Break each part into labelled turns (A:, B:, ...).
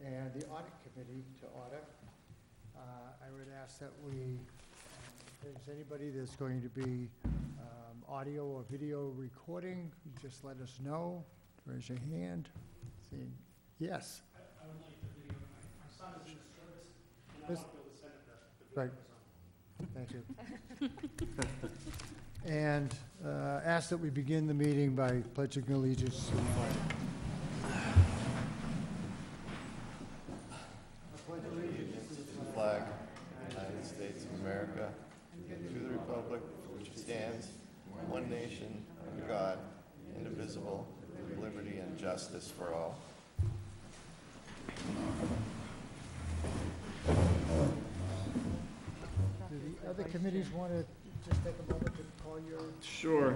A: and the Audit Committee to order. I would ask that we, if there's anybody that's going to be audio or video recording, just let us know. Raise your hand. See, yes.
B: I would like the video. My son is in the service, and I want to be able to send it the video.
A: Right. Thank you. And ask that we begin the meeting by pledging allegiance to the flag.
C: Flag, United States of America, and to the republic for which it stands, one nation, under God, indivisible, with liberty and justice for all.
A: Do the other committees want to just take a moment to call your...
C: Sure.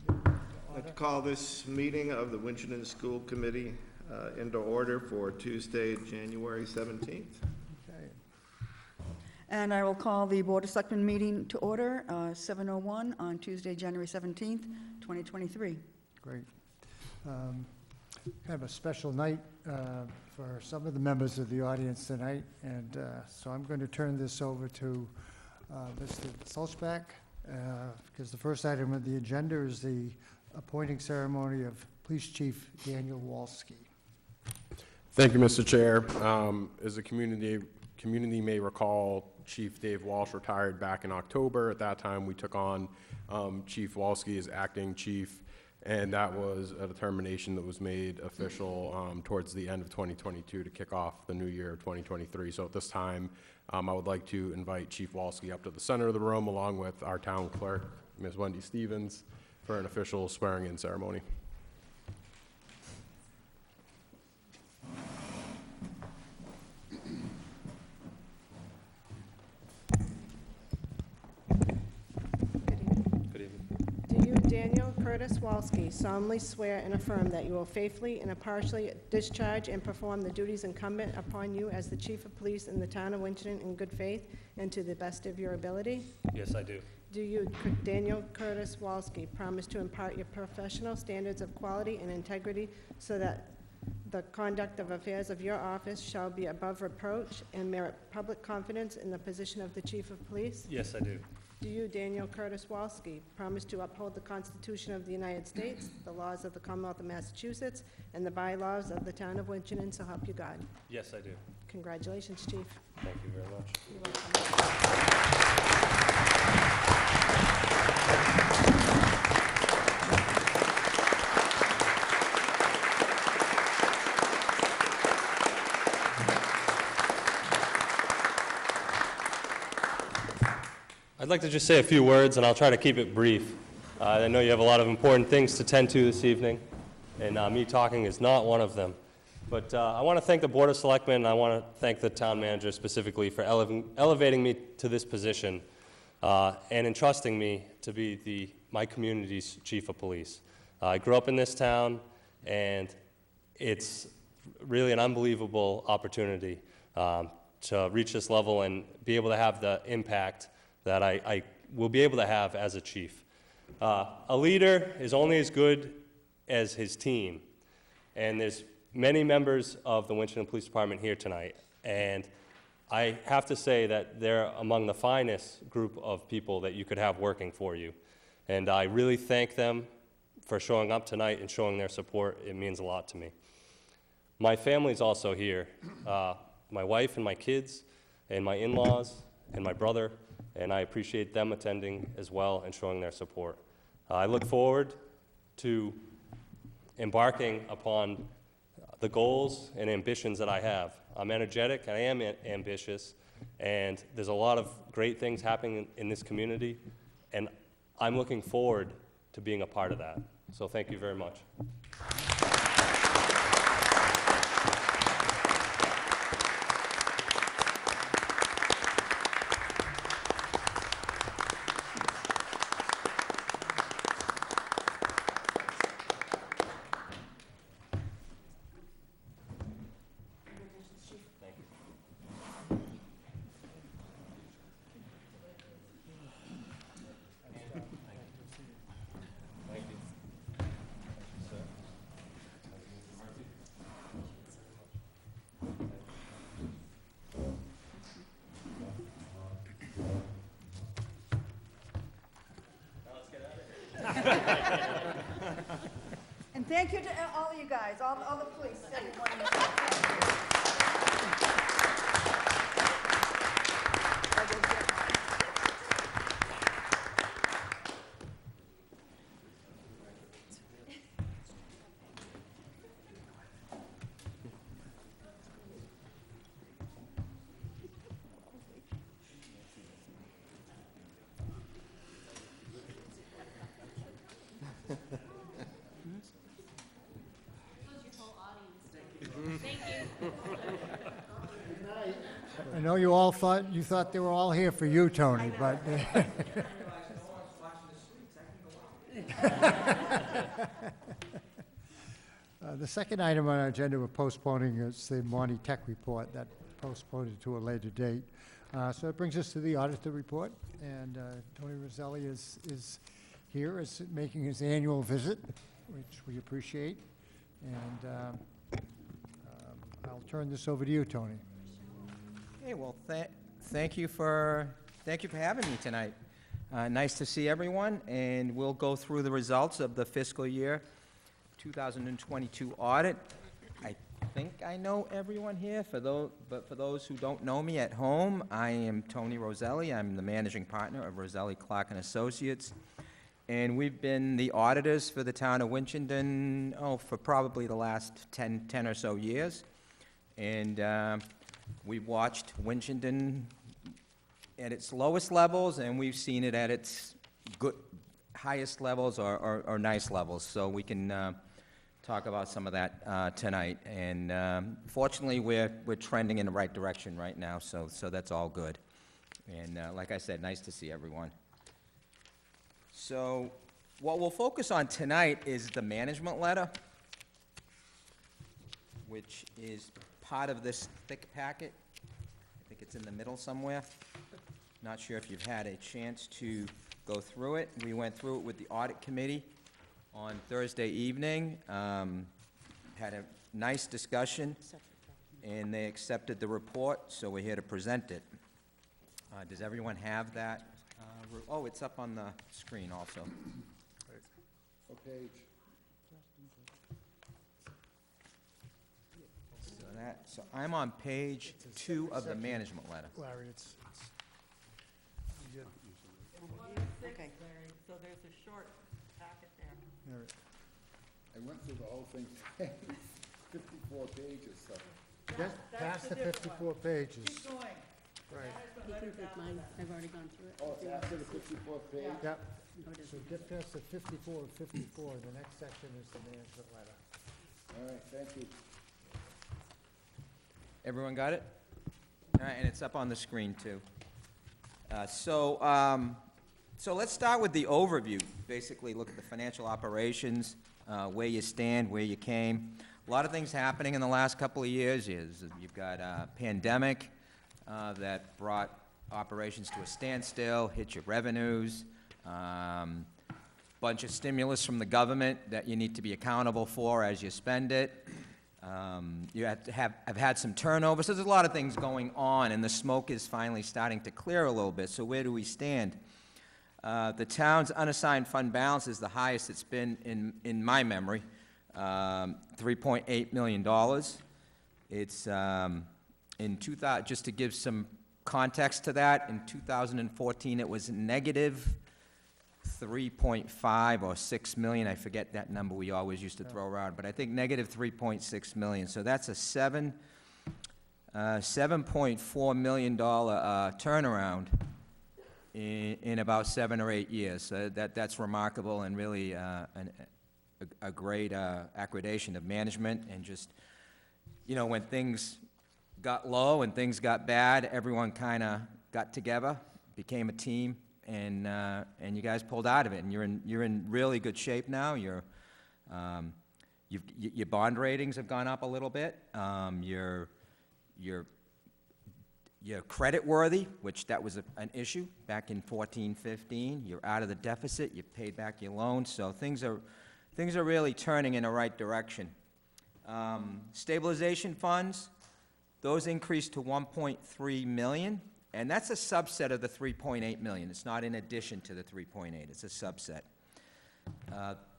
C: I'd like to call this meeting of the Winchendon School Committee into order for Tuesday, January 17th.
A: Okay.
D: And I will call the Board of Selectmen meeting to order, 7:01 on Tuesday, January 17th, 2023.
A: Great. Kind of a special night for some of the members of the audience tonight, and so I'm going to turn this over to Mr. Sulzbach, because the first item on the agenda is the appointing ceremony of Police Chief Daniel Walski.
E: Thank you, Mr. Chair. As the community may recall, Chief Dave Walsh retired back in October. At that time, we took on Chief Walski as acting chief, and that was a determination that was made official towards the end of 2022 to kick off the new year of 2023. So at this time, I would like to invite Chief Walski up to the center of the room, along with our town clerk, Ms. Wendy Stevens, for an official swearing-in ceremony.
F: Do you, Daniel Curtis Walski, solemnly swear and affirm that you will faithfully and impartially discharge and perform the duties incumbent upon you as the Chief of Police in the town of Winchendon in good faith and to the best of your ability?
B: Yes, I do.
F: Do you, Daniel Curtis Walski, promise to impart your professional standards of quality and integrity so that the conduct of affairs of your office shall be above reproach and merit public confidence in the position of the Chief of Police?
B: Yes, I do.
F: Do you, Daniel Curtis Walski, promise to uphold the Constitution of the United States, the laws of the Commonwealth of Massachusetts, and the bylaws of the town of Winchendon, so help you God?
B: Yes, I do.
F: Congratulations, Chief.
B: Thank you very much.
F: You're welcome.
B: I'd like to just say a few words, and I'll try to keep it brief. I know you have a lot of important things to tend to this evening, and me talking is not one of them. But I want to thank the Board of Selectmen, and I want to thank the town manager specifically for elevating me to this position and entrusting me to be my community's chief of police. I grew up in this town, and it's really an unbelievable opportunity to reach this level and be able to have the impact that I will be able to have as a chief. A leader is only as good as his team, and there's many members of the Winchendon Police Department here tonight, and I have to say that they're among the finest group of people that you could have working for you, and I really thank them for showing up tonight and showing their support. It means a lot to me. My family's also here, my wife and my kids and my in-laws and my brother, and I appreciate them attending as well and showing their support. I look forward to embarking upon the goals and ambitions that I have. I'm energetic, and I am ambitious, and there's a lot of great things happening in this community, and I'm looking forward to being a part of that. So thank you very much.
D: Thank you to all of you guys, all the police, everyone.
A: I know you all thought they were all here for you, Tony, but the second item on our agenda we're postponing is the Monty Tech report that postponed it to a later date. So it brings us to the auditor report, and Tony Roselli is here, is making his annual visit, which we appreciate. And I'll turn this over to you, Tony.
G: Okay, well, thank you for having me tonight. Nice to see everyone, and we'll go through the results of the fiscal year 2022 audit. I think I know everyone here, but for those who don't know me at home, I am Tony Roselli. I'm the managing partner of Roselli Clark and Associates, and we've been the auditors for the town of Winchendon, for probably the last 10 or so years. And we've watched Winchendon at its lowest levels, and we've seen it at its highest levels or nice levels. So we can talk about some of that tonight. And fortunately, we're trending in the right direction right now, so that's all good. And like I said, nice to see everyone. So what we'll focus on tonight is the management letter, which is part of this thick packet. I think it's in the middle somewhere. Not sure if you've had a chance to go through it. We went through it with the audit committee on Thursday evening. Had a nice discussion, and they accepted the report, so we're here to present it. Does everyone have that? Oh, it's up on the screen also.
H: Okay.
G: So I'm on page 2 of the management letter.
A: Larry, it's
D: Okay.
I: So there's a short packet there.
A: all right.
H: I went through the whole thing, 54 pages, so.
A: Just past the 54 pages.
I: Keep going.
A: Right.
J: You can take mine, I've already gone through it.
H: Oh, it's after the 54th page?
A: Yep.
J: No, it
A: So
J: isn't.
A: get past the 54 and 54. The next section is the management letter.
H: All right, thank you.
G: Everyone got it? All right, and it's up on the screen, too. So let's start with the overview. Basically, look at the financial operations, where you stand, where you came. A lot of things happening in the last couple of years. You've got a pandemic that brought operations to a standstill, hit your revenues, bunch of stimulus from the government that you need to be accountable for as you spend it. You have had some turnover, so there's a lot of things going on, and the smoke is finally starting to clear a little bit. So where do we stand? The town's unassigned fund balance is the highest it's been in my memory, $3.8 million. It's just to give some context to that, in 2014 it was negative 3.5 or 6 million. I forget that number we always used to throw around, but I think negative 3.6 million. So that's a $7.4 million turnaround in about 7 or 8 years. So that's remarkable, and really a great accreditation of management. And just, when things got low and things got bad, everyone kind of got together, became a team, and you guys pulled out of it, and you're in really good shape now. Your bond ratings have gone up a little bit. You're credit worthy, which that was an issue back in 14-15. You're out of the deficit. You've paid back your loans, so things are really turning in the right direction. Stabilization funds, those increased to 1.3 million. And that's a subset of the 3.8 million. It's not in addition to the 3.8. It's a subset.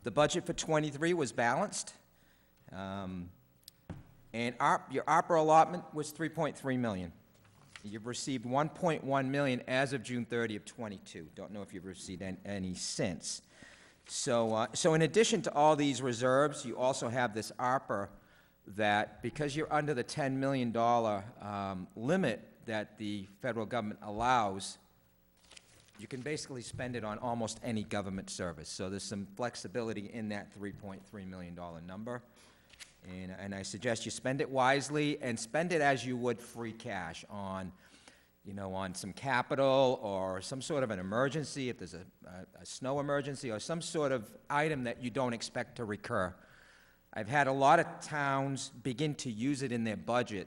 G: The budget for '23 was balanced, and your ARPA allotment was $3.3 million. You've received $1.1 million as of June 30th, '22. Don't know if you've received any since. So in addition to all these reserves, you also have this ARPA that, because you're under the $10 million limit that the federal government allows, you can basically spend it on almost any government service. So there's some flexibility in that $3.3 million number. And I suggest you spend it wisely and spend it as you would free cash on, on some capital or some sort of an emergency, if there's a snow emergency or some sort of item that you don't expect to recur. I've had a lot of towns begin to use it in their budget,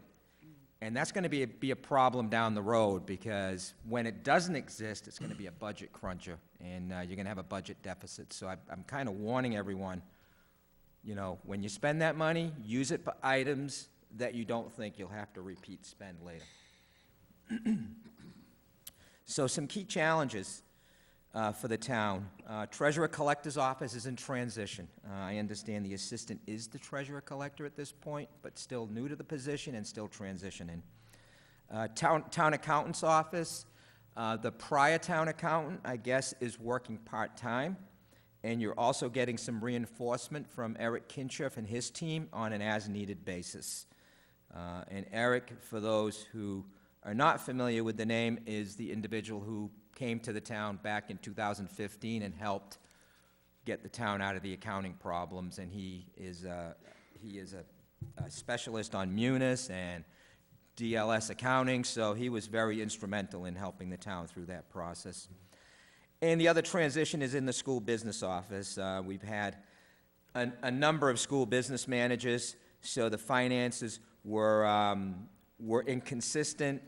G: and that's going to be a problem down the road, because when it doesn't exist, it's going to be a budget cruncher, and you're going to have a budget deficit. So I'm kind of warning everyone, when you spend that money, use it for items that you don't think you'll have to repeat spend later. So some key challenges for the town. Treasurer Collector's Office is in transition. I understand the assistant is the Treasurer Collector at this point, but still new to the position and still transitioning. Town Accountant's Office, the prior town accountant, I guess, is working part-time, and you're also getting some reinforcement from Eric Kinshirf and his team on an as-needed basis. And Eric, for those who are not familiar with the name, is the individual who came to the town back in 2015 and helped get the town out of the accounting problems, and he is a specialist on Munis and DLS accounting, so he was very instrumental in helping the town through that process. And the other transition is in the school business office. We've had a number of school business managers, so the finances were inconsistent,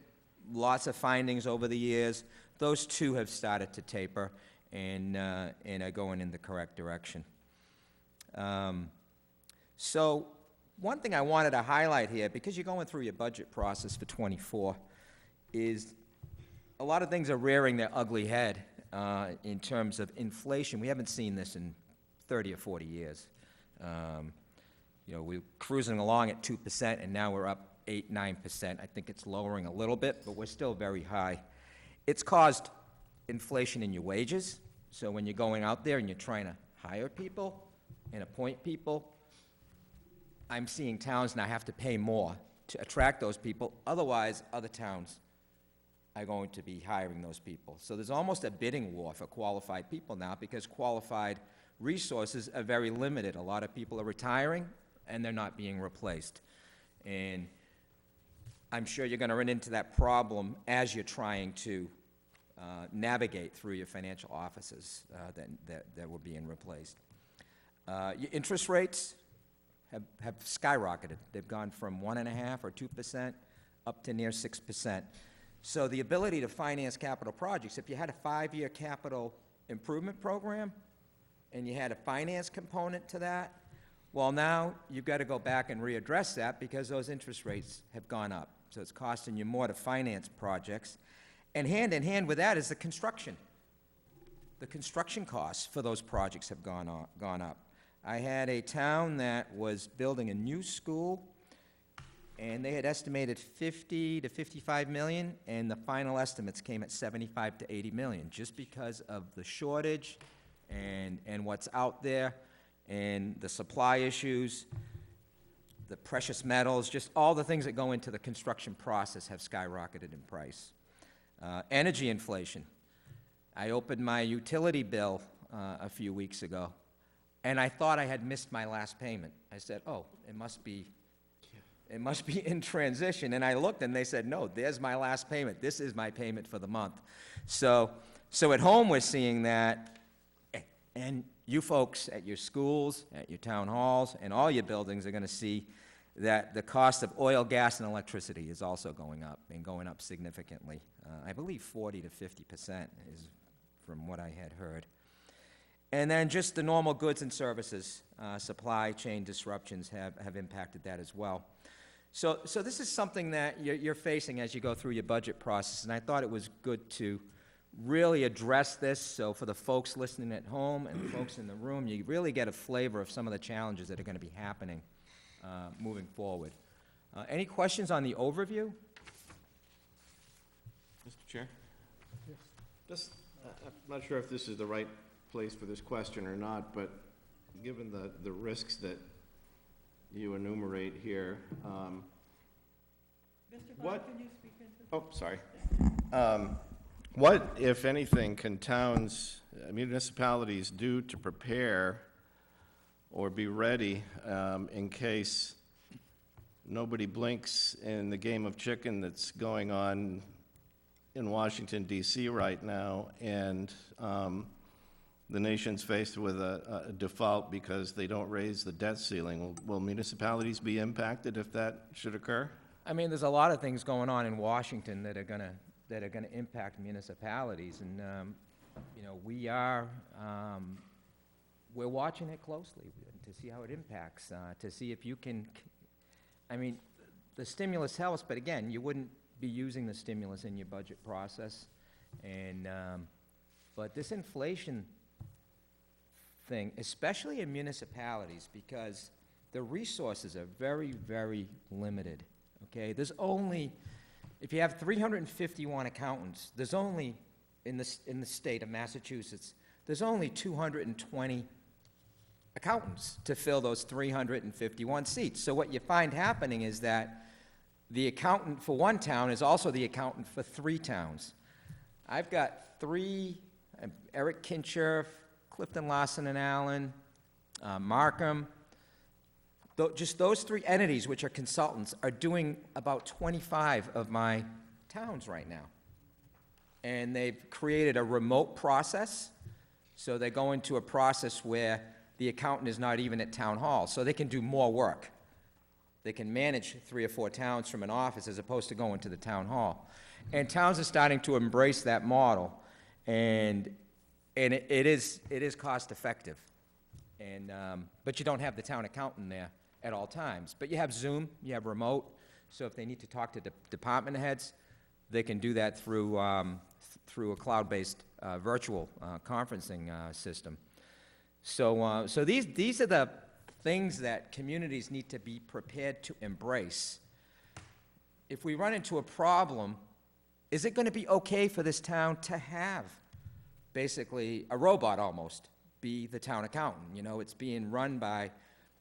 G: lots of findings over the years. Those two have started to taper and are going in the correct direction. So one thing I wanted to highlight here, because you're going through your budget process for '24, is a lot of things are rearing their ugly head in terms of inflation. We haven't seen this in 30 or 40 years. We're cruising along at 2%, and now we're up 8, 9%. I think it's lowering a little bit, but we're still very high. It's caused inflation in your wages. So when you're going out there and you're trying to hire people and appoint people, I'm seeing towns now have to pay more to attract those people. Otherwise, other towns are going to be hiring those people. So there's almost a bidding war for qualified people now, because qualified resources are very limited. A lot of people are retiring, and they're not being replaced. And I'm sure you're going to run into that problem as you're trying to navigate through your financial offices that were being replaced. Your interest rates have skyrocketed. They've gone from 1.5% or 2% up to near 6%. So the ability to finance capital projects, if you had a 5-year capital improvement program and you had a finance component to that, well, now you've got to go back and readdress that, because those interest rates have gone up. So it's costing you more to finance projects. And hand in hand with that is the construction. The construction costs for those projects have gone up. I had a town that was building a new school, and they had estimated 50 to 55 million, and the final estimates came at 75 to 80 million, just because of the shortage and what's out there, and the supply issues, the precious metals, just all the things that go into the construction process have skyrocketed in price. Energy inflation. I opened my utility bill a few weeks ago, and I thought I had missed my last payment. I said, oh, it must be in transition. And I looked, and they said, no, there's my last payment. This is my payment for the month. So at home, we're seeing that, and you folks at your schools, at your town halls, and all your buildings are going to see that the cost of oil, gas, and electricity is also going up, and going up significantly. I believe 40 to 50% is from what I had heard. And then just the normal goods and services, supply chain disruptions have impacted that as well. So this is something that you're facing as you go through your budget process, and I thought it was good to really address this, so for the folks listening at home and the folks in the room, you really get a flavor of some of the challenges that are going to be happening moving forward. Any questions on the overview?
C: Mr. Chair? Just, I'm not sure if this is the right place for this question or not, but given the risks that you enumerate here,
I: Mr.
C: what-
I: Bond, can you speak into?
C: oh, sorry. What, if anything, can towns, municipalities do to prepare or be ready in case nobody blinks in the game of chicken that's going on in Washington, D.C. right now, and the nation's faced with a default because they don't raise the debt ceiling? Will municipalities be impacted if that should occur?
G: I mean, there's a lot of things going on in Washington that are gonna impact municipalities, and you know, we're watching it closely to see how it impacts, to see if you can. I mean, the stimulus helps, but again, you wouldn't be using the stimulus in your budget process, and but this inflation thing, especially in municipalities, because the resources are very, very limited. Okay, there's only, if you have 351 accountants, there's only, in the state of Massachusetts, there's only 220 accountants to fill those 351 seats. So what you find happening is that the accountant for one town is also the accountant for 3 towns. I've got 3, Eric Kincher, Clifton Larson and Allen, Markham. Just those 3 entities, which are consultants, are doing about 25 of my towns right now. And they've created a remote process, so they go into a process where the accountant is not even at town hall, so they can do more work. They can manage 3 or 4 towns from an office as opposed to going to the town hall. And towns are starting to embrace that model, and it is cost effective. And but you don't have the town accountant there at all times. But you have Zoom, you have remote, so if they need to talk to department heads, they can do that through a cloud-based virtual conferencing system. So these are the things that communities need to be prepared to embrace. If we run into a problem, is it going to be okay for this town to have basically a robot almost be the town accountant? You know, it's being run by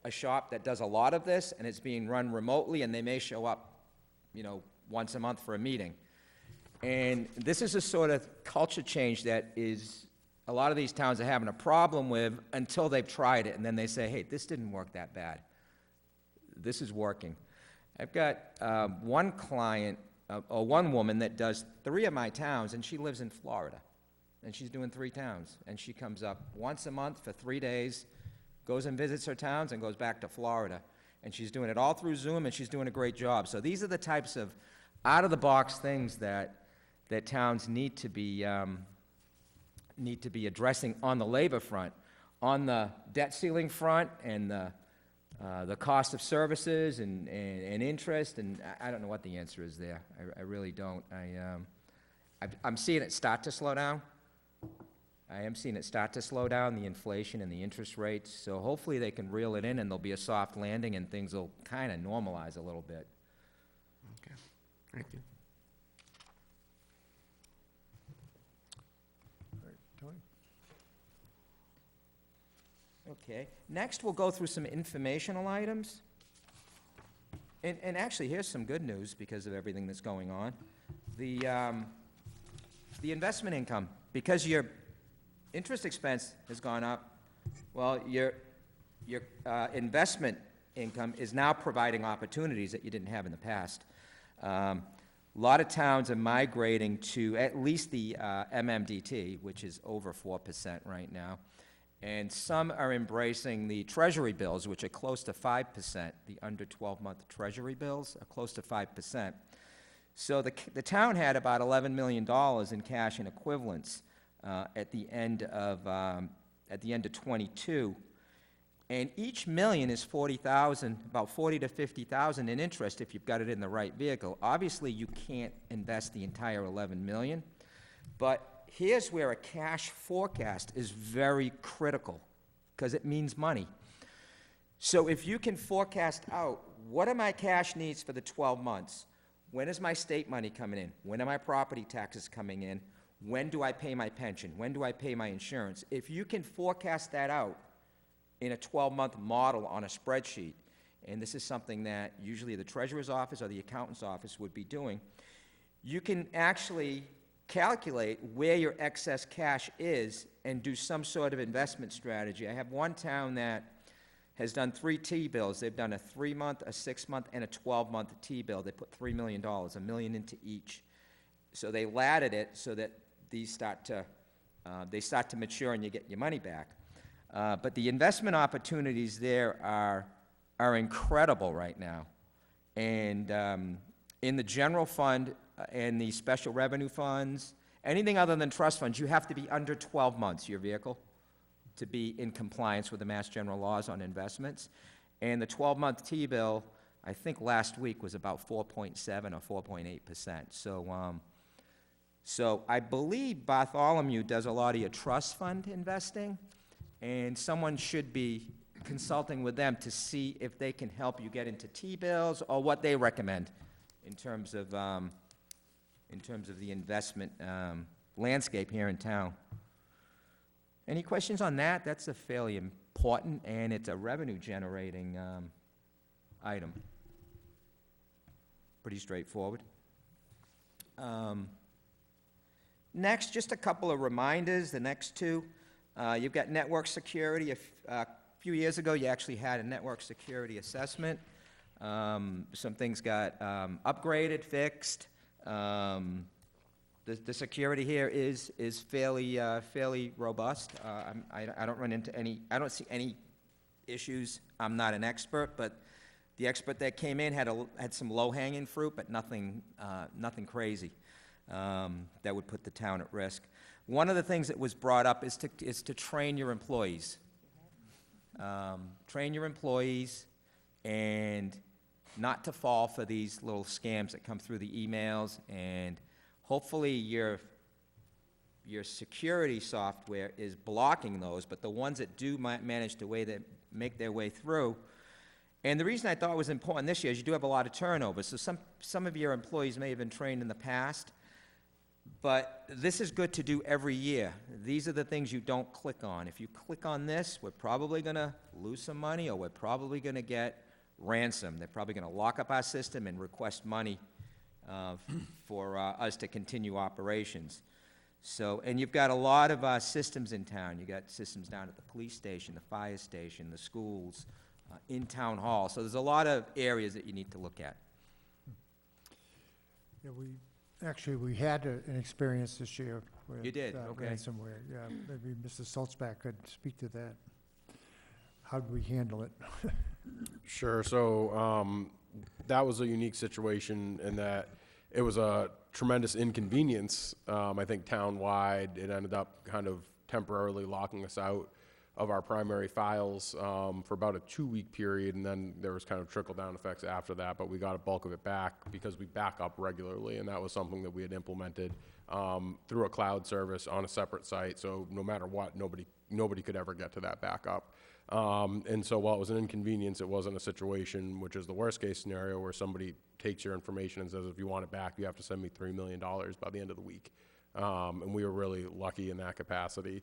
G: a shop that does a lot of this, and it's being run remotely, and they may show up, you know, once a month for a meeting. And this is a sort of culture change that is a lot of these towns are having a problem with until they've tried it, and then they say, hey, this didn't work that bad. This is working. I've got one client, or one woman that does 3 of my towns, and she lives in Florida. And she's doing 3 towns. And she comes up once a month for 3 days, goes and visits her towns, and goes back to Florida. And she's doing it all through Zoom, and she's doing a great job. So these are the types of out-of-the-box things that towns need to be addressing on the labor front. On the debt ceiling front and the cost of services and interest, and I don't know what the answer is there. I really don't. I'm seeing it start to slow down. I am seeing it start to slow down, the inflation and the interest rates. So hopefully they can reel it in and there'll be a soft landing and things will kind of normalize a little bit.
C: Okay, thank you.
A: All right, Tony?
G: Okay. Next, we'll go through some informational items. And actually, here's some good news because of everything that's going on. The investment income, because your interest expense has gone up, well, your investment income is now providing opportunities that you didn't have in the past. A lot of towns are migrating to at least the MMDT, which is over 4% right now. And some are embracing the treasury bills, which are close to 5%. The under 12-month treasury bills are close to 5%. So the town had about $11 million in cash and equivalents at the end of 22, and each million is $40,000, about $40,000 to $50,000 in interest if you've got it in the right vehicle. Obviously, you can't invest the entire $11 million, but here's where a cash forecast is very critical, because it means money. So if you can forecast out, what are my cash needs for the 12 months? When is my state money coming in? When are my property taxes coming in? When do I pay my pension? When do I pay my insurance? If you can forecast that out in a 12-month model on a spreadsheet, and this is something that usually the treasurer's office or the accountant's office would be doing, you can actually calculate where your excess cash is and do some sort of investment strategy. I have one town that has done 3 T-bills. They've done a 3-month, a 6-month, and a 12-month T-bill. They put $3 million, $1 million into each. So they laddered it so that these start to mature and you get your money back. But the investment opportunities there are incredible right now. And in the general fund and the special revenue funds, anything other than trust funds, you have to be under 12 months, your vehicle, to be in compliance with the Mass General laws on investments. And the 12-month T-bill, I think last week, was about 4.7 or 4.8%. So I believe Bartholomew does a lot of your trust fund investing, and someone should be consulting with them to see if they can help you get into T-bills or what they recommend in terms of the investment landscape here in town. Any questions on that? That's a fairly important, and it's a revenue-generating item. Pretty straightforward. Next, just a couple of reminders, the next two. You've got network security. A few years ago, you actually had a network security assessment. Some things got upgraded, fixed. The security here is fairly robust. I don't run into any. I don't see any issues. I'm not an expert, but the expert that came in had some low-hanging fruit, but nothing crazy that would put the town at risk. One of the things that was brought up is to train your employees. Train your employees and not to fall for these little scams that come through the emails, and hopefully your security software is blocking those, but the ones that do manage to make their way through. And the reason I thought it was important this year is you do have a lot of turnover, so some of your employees may have been trained in the past, but this is good to do every year. These are the things you don't click on. If you click on this, we're probably going to lose some money, or we're probably going to get ransom. They're probably going to lock up our system and request money for us to continue operations. So, and you've got a lot of systems in town. You've got systems down at the police station, the fire station, the schools, in town hall. So there's a lot of areas that you need to look at.
A: Yeah, we had an experience this year with
G: You did, okay.
A: ransomware. Yeah, maybe Mr. Salzback could speak to that. How did we handle it?
E: Sure. So that was a unique situation in that it was a tremendous inconvenience. I think town-wide, it ended up kind of temporarily locking us out of our primary files for about a 2-week period, and then there was kind of trickle-down effects after that, but we got a bulk of it back because we back up regularly, and that was something that we had implemented through a cloud service on a separate site, so no matter what, nobody could ever get to that backup. And so while it was an inconvenience, it wasn't a situation, which is the worst-case scenario, where somebody takes your information and says, if you want it back, you have to send me $3 million by the end of the week. And we were really lucky in that capacity.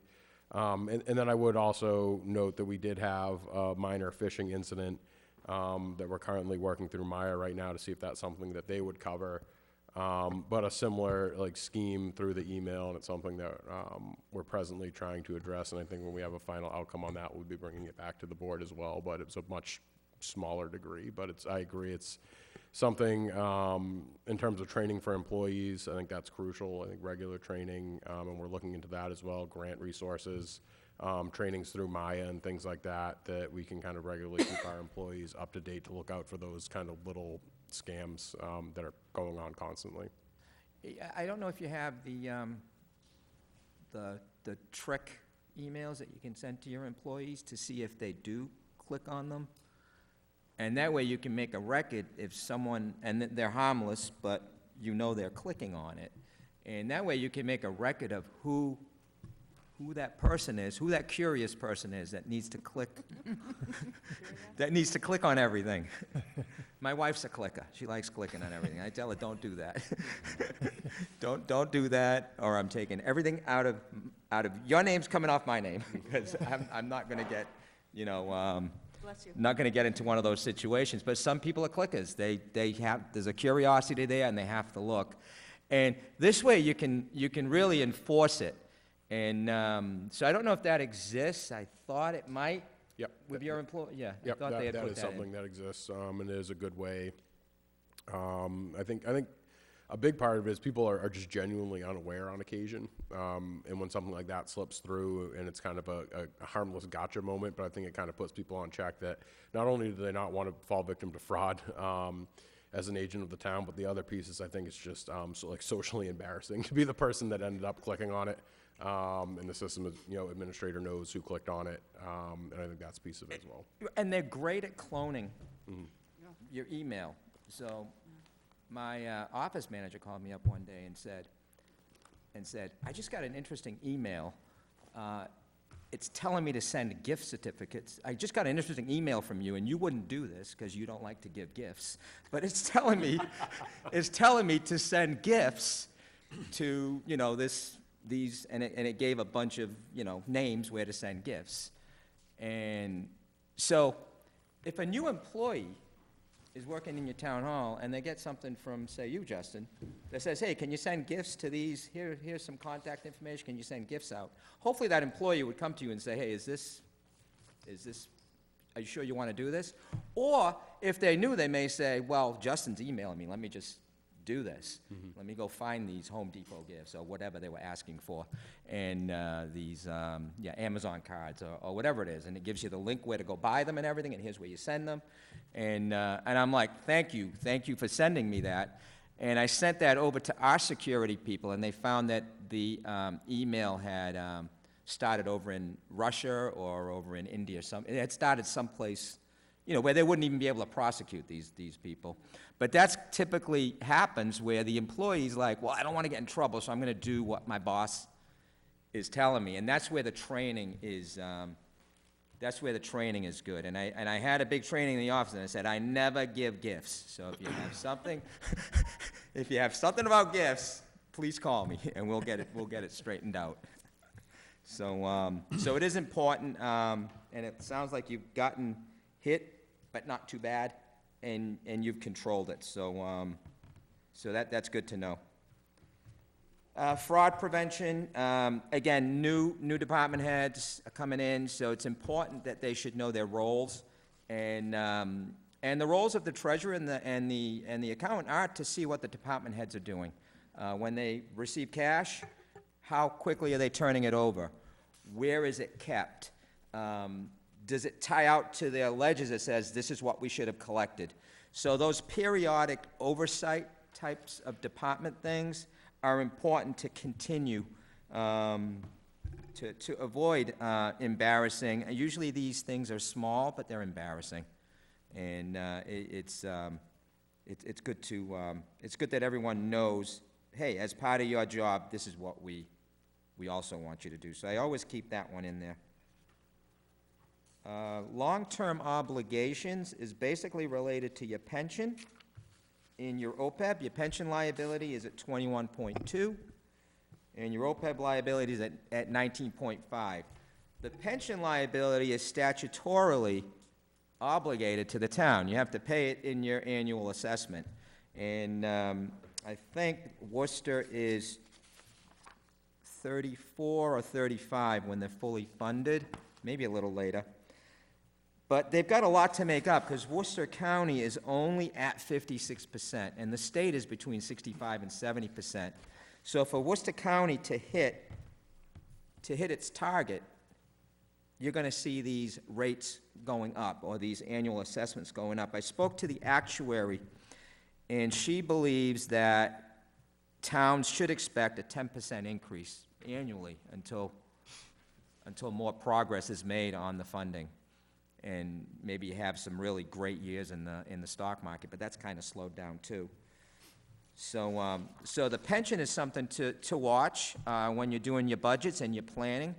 E: And then I would also note that we did have a minor phishing incident that we're currently working through Maya right now to see if that's something that they would cover. But a similar scheme through the email, and it's something that we're presently trying to address. And I think when we have a final outcome on that, we'll be bringing it back to the board as well. But it's a much smaller degree. But I agree, it's something in terms of training for employees. I think that's crucial. I think regular training, and we're looking into that as well. Grant resources, trainings through Maya and things like that, that we can kind of regularly keep our employees up to date to look out for those kind of little scams that are going on constantly.
G: I don't know if you have the trick emails that you can send to your employees to see if they do click on them. And that way you can make a record if someone, and they're harmless, but you know they're clicking on it. And that way you can make a record of who that person is, who that curious person is that needs to click, that needs to click on everything. My wife's a clicker. She likes clicking on everything. I tell her, don't do that. Don't do that, or I'm taking everything out of your name's coming off my name, because I'm not gonna get, you know,
D: Bless you.
G: not gonna get into one of those situations. But some people are clickers. There's a curiosity there, and they have to look. And this way you can really enforce it. And so I don't know if that exists. I thought it might.
E: Yep.
G: With your employee, yeah. I
E: Yep,
G: thought they had
E: that
G: put
E: is
G: that in.
E: something that exists, and it is a good way. I think a big part of it is people are just genuinely unaware on occasion, and when something like that slips through, and it's kind of a harmless gotcha moment, but I think it kind of puts people on check that not only do they not want to fall victim to fraud as an agent of the town, but the other piece is I think it's just socially embarrassing to be the person that ended up clicking on it. And the system, administrator knows who clicked on it, and I think that's a piece of it as well.
G: And they're great at cloning your email. So my office manager called me up one day and said, I just got an interesting email. It's telling me to send gift certificates. I just got an interesting email from you, and you wouldn't do this because you don't like to give gifts. But it's telling me, to send gifts to, these, and it gave a bunch of, names where to send gifts. And so if a new employee is working in your town hall and they get something from, say, you, Justin, that says, hey, can you send gifts to these? Here's some contact information. Can you send gifts out? Hopefully that employee would come to you and say, hey, are you sure you want to do this? Or if they knew, they may say, well, Justin's emailing me. Let me just do this. Let me go find these Home Depot gifts or whatever they were asking for, and these Amazon cards or whatever it is, and it gives you the link where to go buy them and everything, and here's where you send them. And I'm like, thank you for sending me that. And I sent that over to our security people, and they found that the email had started over in Russia or over in India. It had started someplace, where they wouldn't even be able to prosecute these people. But that's typically happens where the employee's like, well, I don't want to get in trouble, so I'm going to do what my boss is telling me. And that's where the training is, good. And I had a big training in the office, and I said, I never give gifts. So if you have something, about gifts, please call me, and we'll get it straightened out. So it is important, and it sounds like you've gotten hit, but not too bad, and you've controlled it. So that's good to know. Fraud prevention, again, new department heads are coming in, so it's important that they should know their roles, and the roles of the treasurer and the accountant are to see what the department heads are doing. When they receive cash, how quickly are they turning it over? Where is it kept? Does it tie out to their ledgers that says this is what we should have collected? So those periodic oversight types of department things are important to continue to avoid embarrassing. Usually these things are small, but they're embarrassing, and it's good that everyone knows, hey, as part of your job, this is what we also want you to do. So I always keep that one in there. Long-term obligations is basically related to your pension. In your OPEB, your pension liability is at 21.2, and your OPEB liability is at 19.5. The pension liability is statutorily obligated to the town. You have to pay it in your annual assessment. And I think Worcester is 34 or 35 when they're fully funded, maybe a little later. But they've got a lot to make up, because Worcester County is only at 56%, and the state is between 65 and 70%. So for Worcester County to hit its target, you're going to see these rates going up, or these annual assessments going up. I spoke to the actuary, and she believes that towns should expect a 10% increase annually until more progress is made on the funding. And maybe have some really great years in the stock market, but that's kind of slowed down too. So the pension is something to watch when you're doing your budgets and you're planning.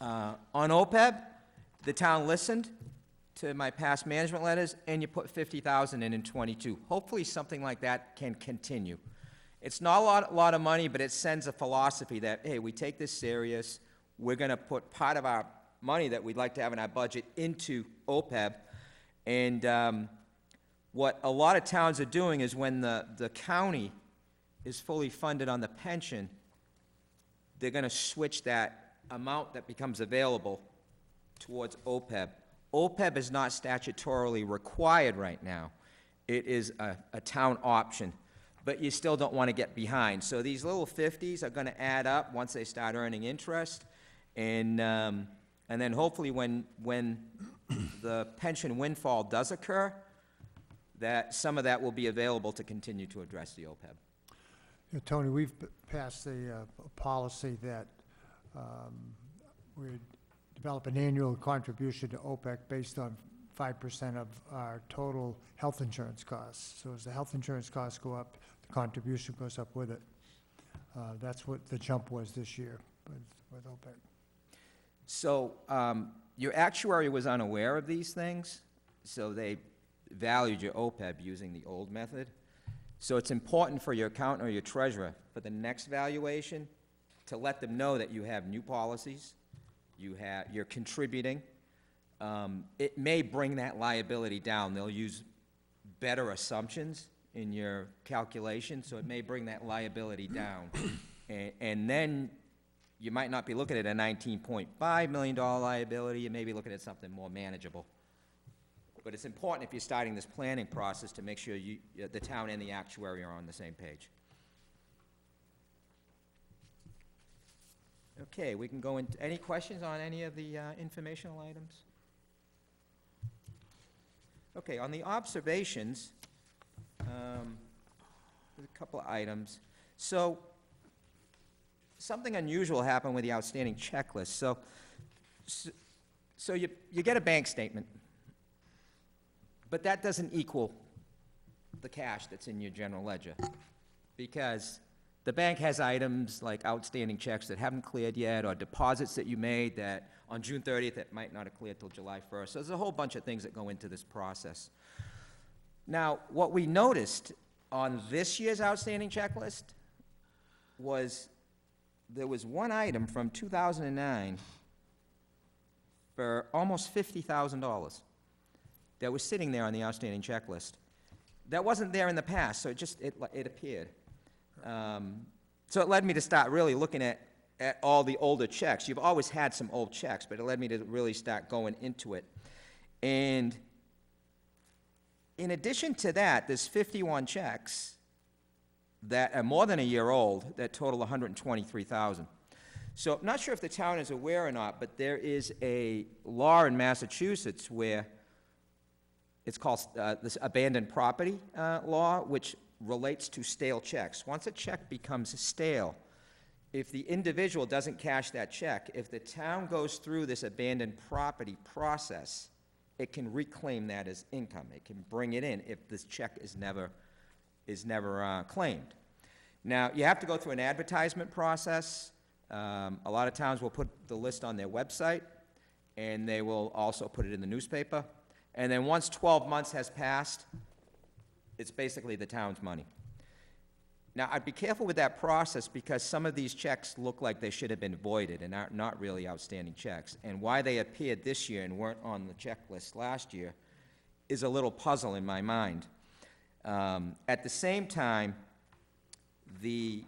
G: On OPEB, the town listened to my past management letters, and you put 50,000 in 22. Hopefully, something like that can continue. It's not a lot of money, but it sends a philosophy that, hey, we take this serious. We're going to put part of our money that we'd like to have in our budget into OPEB. And what a lot of towns are doing is when the county is fully funded on the pension, they're going to switch that amount that becomes available towards OPEB. OPEB is not statutorily required right now. It is a town option, but you still don't want to get behind. So these little 50s are going to add up once they start earning interest, and then hopefully when the pension windfall does occur, that some of that will be available to continue to address the OPEB.
A: Yeah, Tony, we've passed a policy that we develop an annual contribution to OPEC based on 5% of our total health insurance costs. So as the health insurance costs go up, the contribution goes up with it. That's what the jump was this year with OPEC.
G: So your actuary was unaware of these things, so they valued your OPEB using the old method. So it's important for your accountant or your treasurer for the next valuation to let them know that you have new policies, you're contributing. It may bring that liability down. They'll use better assumptions in your calculation, so it may bring that liability down. And then you might not be looking at a $19.5 million liability. You may be looking at something more manageable. But it's important if you're starting this planning process to make sure the town and the actuary are on the same page. Okay, we can go into, any questions on any of the informational items? Okay, on the observations, there's a couple of items. So, something unusual happened with the outstanding checklist. So you get a bank statement, but that doesn't equal the cash that's in your general ledger, because the bank has items like outstanding checks that haven't cleared yet, or deposits that you made that on June 30th that might not have cleared till July 1st. So there's a whole bunch of things that go into this process. Now, what we noticed on this year's outstanding checklist was there was one item from 2009 for almost $50,000 that was sitting there on the outstanding checklist. That wasn't there in the past, so it appeared. So it led me to start really looking at all the older checks. You've always had some old checks, but it led me to really start going into it. And in addition to that, there's 51 checks that are more than a year old that total $123,000. So I'm not sure if the town is aware or not, but there is a law in Massachusetts where it's called this abandoned property law, which relates to stale checks. Once a check becomes stale, if the individual doesn't cash that check, if the town goes through this abandoned property process, it can reclaim that as income. It can bring it in if this check is never claimed. Now, you have to go through an advertisement process. A lot of towns will put the list on their website, and they will also put it in the newspaper. And then once 12 months has passed, it's basically the town's money. Now, I'd be careful with that process because some of these checks look like they should have been voided and are not really outstanding checks. And why they appeared this year and weren't on the checklist last year is a little puzzle in my mind. At the same time, the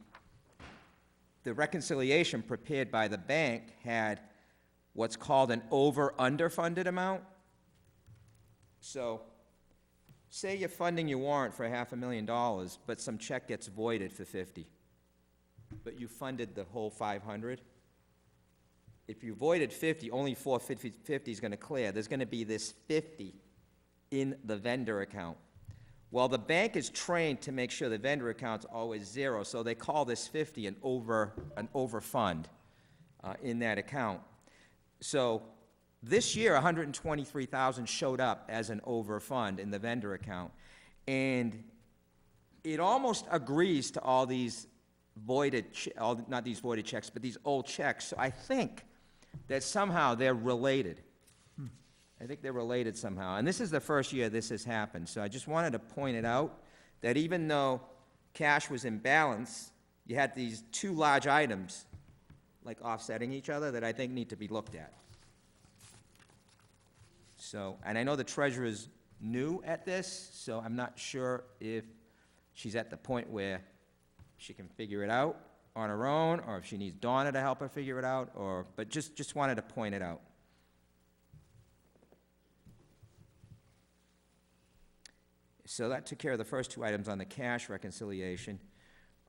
G: reconciliation prepared by the bank had what's called an over-underfunded amount. So, say you're funding your warrant for $500,000, but some check gets voided for 50, but you funded the whole 500. If you voided 50, only 450 is going to clear. There's going to be this 50 in the vendor account. Well, the bank is trained to make sure the vendor account's always zero, so they call this 50 an overfund in that account. So this year, $123,000 showed up as an overfund in the vendor account, and it almost agrees to all these voided, not these voided checks, but these old checks. So I think that somehow they're related. I think they're related somehow. And this is the first year this has happened. So I just wanted to point it out, that even though cash was in balance, you had these two large items, like offsetting each other, that I think need to be looked at. So, and I know the treasurer's new at this, so I'm not sure if she's at the point where she can figure it out on her own, or if she needs Donna to help her figure it out, but just wanted to point it out. So that took care of the first two items on the cash reconciliation.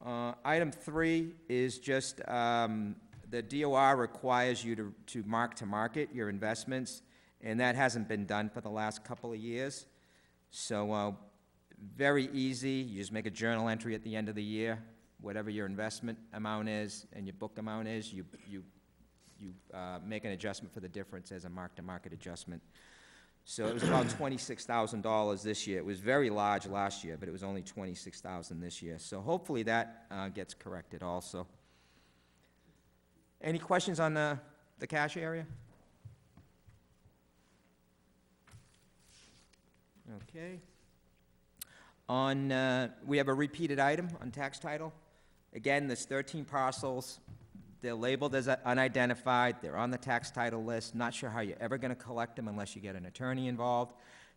G: Item 3 is just, the DOR requires you to mark to market your investments, and that hasn't been done for the last couple of years. So, very easy, you just make a journal entry at the end of the year, whatever your investment amount is and your book amount is, you make an adjustment for the difference as a mark-to-market adjustment. So it was about $26,000 this year. It was very large last year, but it was only $26,000 this year. So hopefully that gets corrected also. Any questions on the cash area? Okay. We have a repeated item on tax title. Again, there's 13 parcels. They're labeled as unidentified. They're on the tax title list. Not sure how you're ever going to collect them unless you get an attorney involved.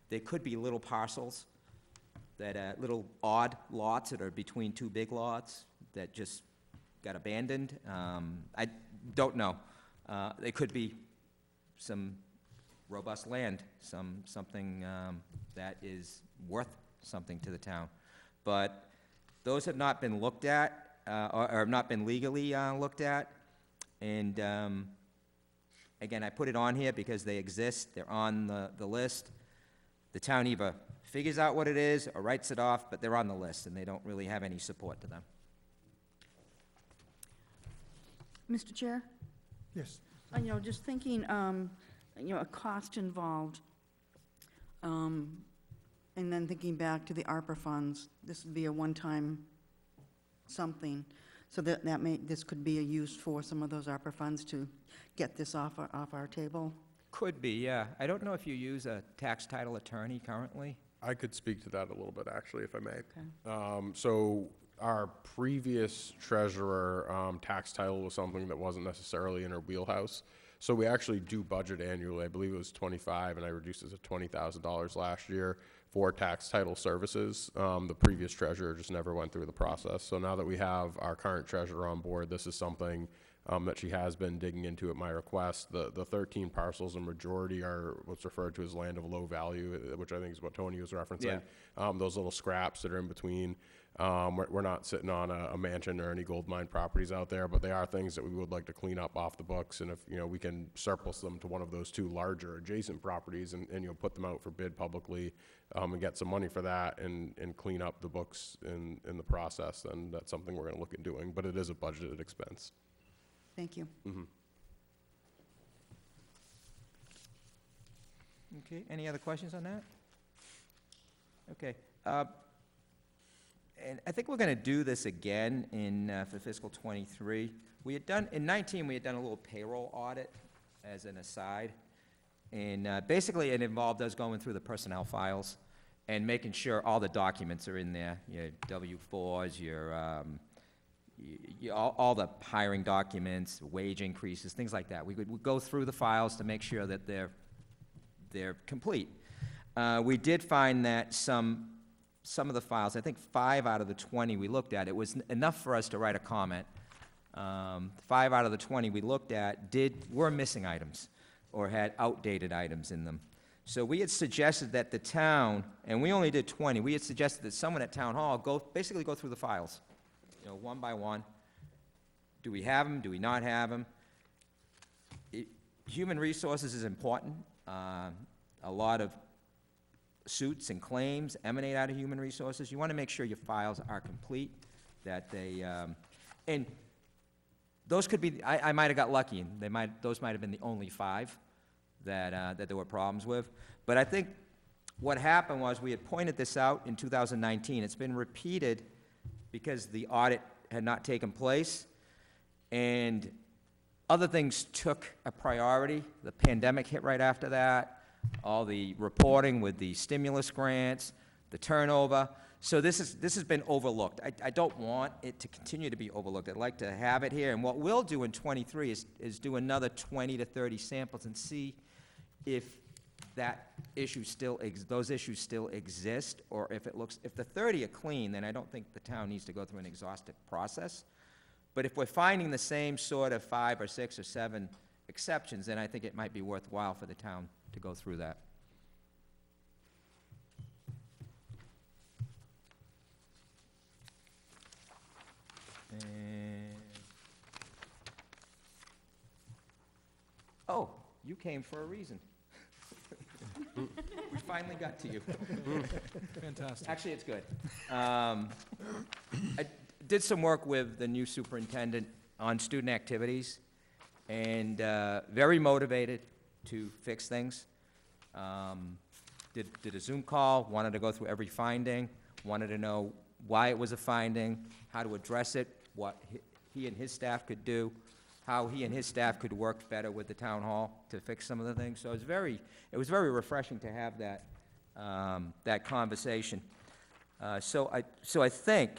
G: They could be little parcels, that little odd lots that are between two big lots that just got abandoned. I don't know. They could be some robust land, something that is worth something to the town. But those have not been looked at, or have not been legally looked at. And again, I put it on here because they exist. They're on the list. The town either figures out what it is or writes it off, but they're on the list, and they don't really have any support to them.
D: Mr. Chair?
A: Yes.
D: Just thinking, a cost involved, and then thinking back to the ARPA funds, this would be a one-time something, so this could be used for some of those ARPA funds to get this off our table.
G: Could be, yeah. I don't know if you use a tax title attorney currently.
E: I could speak to that a little bit, actually, if I may.
D: Okay.
E: So our previous treasurer, tax title was something that wasn't necessarily in her wheelhouse. So we actually do budget annually. I believe it was 25, and I reduced it to $20,000 last year for tax title services. The previous treasurer just never went through the process. So now that we have our current treasurer on board, this is something that she has been digging into at my request. The 13 parcels, a majority are what's referred to as land of low value, which I think is what Tony was referencing.
G: Yeah.
E: Those little scraps that are in between. We're not sitting on a mansion or any gold mine properties out there, but they are things that we would like to clean up off the books. And if we can surplus them to one of those two larger adjacent properties and put them out for bid publicly and get some money for that and clean up the books in the process, then that's something we're going to look at doing. But it is a budgeted expense.
D: Thank you.
E: Mm-hmm.
G: Okay, any other questions on that? Okay. And I think we're going to do this again for fiscal '23. We had done, in '19, we had done a little payroll audit as an aside. And basically, it involved us going through the personnel files and making sure all the documents are in there, your W-4s, all the hiring documents, wage increases, things like that. We'd go through the files to make sure that they're complete. We did find that some of the files, I think 5 out of the 20 we looked at, it was enough for us to write a comment. 5 out of the 20 we looked at were missing items or had outdated items in them. So we had suggested that the town, and we only did 20, we had suggested that someone at Town Hall basically go through the files, one by one. Do we have them? Do we not have them? Human resources is important. A lot of suits and claims emanate out of human resources. You want to make sure your files are complete, that they, and those could be, I might have got lucky, and those might have been the only 5 that there were problems with. But I think what happened was, we had pointed this out in 2019. It's been repeated because the audit had not taken place, and other things took a priority. The pandemic hit right after that, all the reporting with the stimulus grants, the turnover. So this has been overlooked. I don't want it to continue to be overlooked. I'd like to have it here, and what we'll do in '23 is do another 20 to 30 samples and see if that issue those issues still exist, or if the 30 are clean, then I don't think the town needs to go through an exhaustive process. But if we're finding the same sort of 5 or 6 or 7 exceptions, then I think it might be worthwhile for the town to go through that. Oh, you came for a reason. We finally got to you.
K: Fantastic.
G: Actually, it's good. I did some work with the new superintendent on student activities, and very motivated to fix things. Did a Zoom call, wanted to go through every finding, wanted to know why it was a finding, how to address it, what he and his staff could do, how he and his staff could work better with the town hall to fix some of the things. So it was very refreshing to have that conversation. So I think,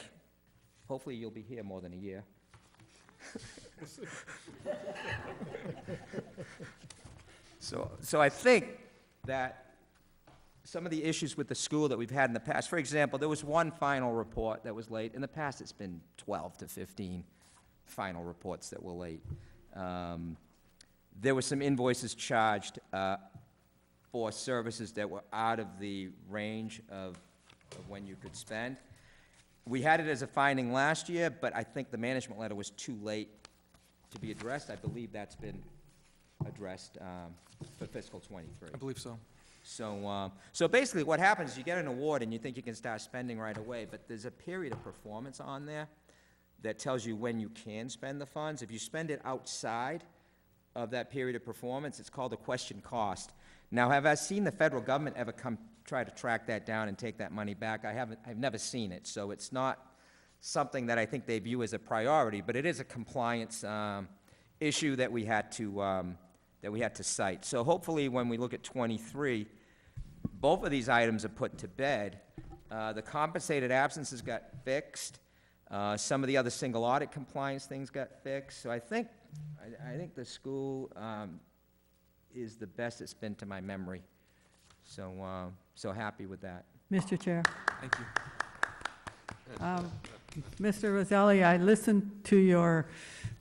G: hopefully you'll be here more than a year. So I think that some of the issues with the school that we've had in the past, for example, there was one final report that was late. In the past, it's been 12 to 15 final reports that were late. There were some invoices charged for services that were out of the range of when you could spend. We had it as a finding last year, but I think the management letter was too late to be addressed. I believe that's been addressed for fiscal '23.
K: I believe so.
G: So basically what happens is you get an award and you think you can start spending right away, but there's a period of performance on there that tells you when you can spend the funds. If you spend it outside of that period of performance, it's called a question cost. Now, have I seen the federal government ever come try to track that down and take that money back? I've never seen it, so it's not something that I think they view as a priority, but it is a compliance issue that we had to cite. So hopefully when we look at '23, both of these items are put to bed. The compensated absences got fixed. Some of the other single audit compliance things got fixed. So I think the school is the best it's been to my memory. So happy with that.
I: Mr. Chair.
K: Thank you.
I: Mr. Roselli, I listened to your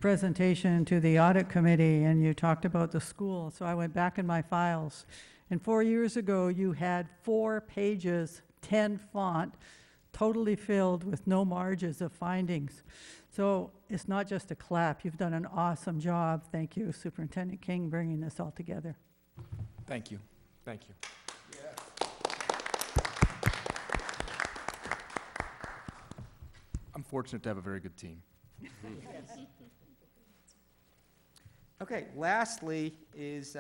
I: presentation to the audit committee, and you talked about the school, so I went back in my files. And 4 years ago, you had 4 pages, 10 font, totally filled with no margins of findings. So it's not just a clap. You've done an awesome job. Thank you, Superintendent King, bringing this all together.
K: Thank you. Thank you. I'm fortunate to have a very good team.
G: Okay, lastly is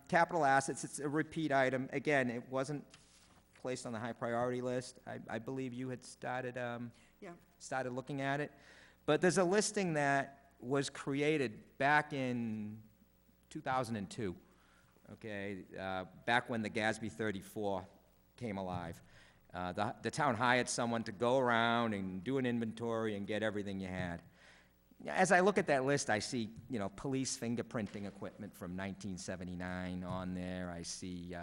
G: capital assets. It's a repeat item. Again, it wasn't placed on the high priority list. I believe you had started looking at it. But there's a listing that was created back in 2002, okay, back when the GASB 34 came alive. The town hired someone to go around and do an inventory and get everything you had. As I look at that list, I see, police fingerprinting equipment from 1979 on there. I see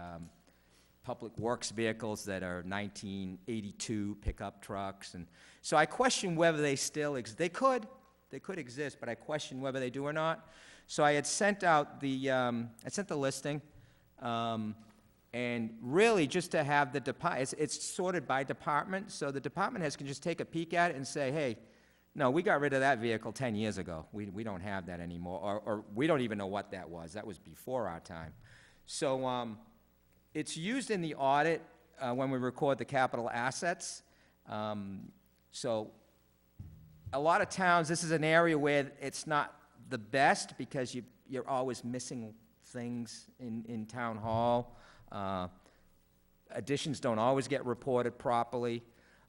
G: public works vehicles that are 1982 pickup trucks. And so I question whether they still exist. They could exist, but I question whether they do or not. So I had sent out the listing, and really just to have the department, it's sorted by department, so the department heads can just take a peek at it and say, hey, no, we got rid of that vehicle 10 years ago. We don't have that anymore, or we don't even know what that was. That was before our time. So it's used in the audit when we record the capital assets. So a lot of towns, this is an area where it's not the best because you're always missing things in town hall. additions don't always get reported properly.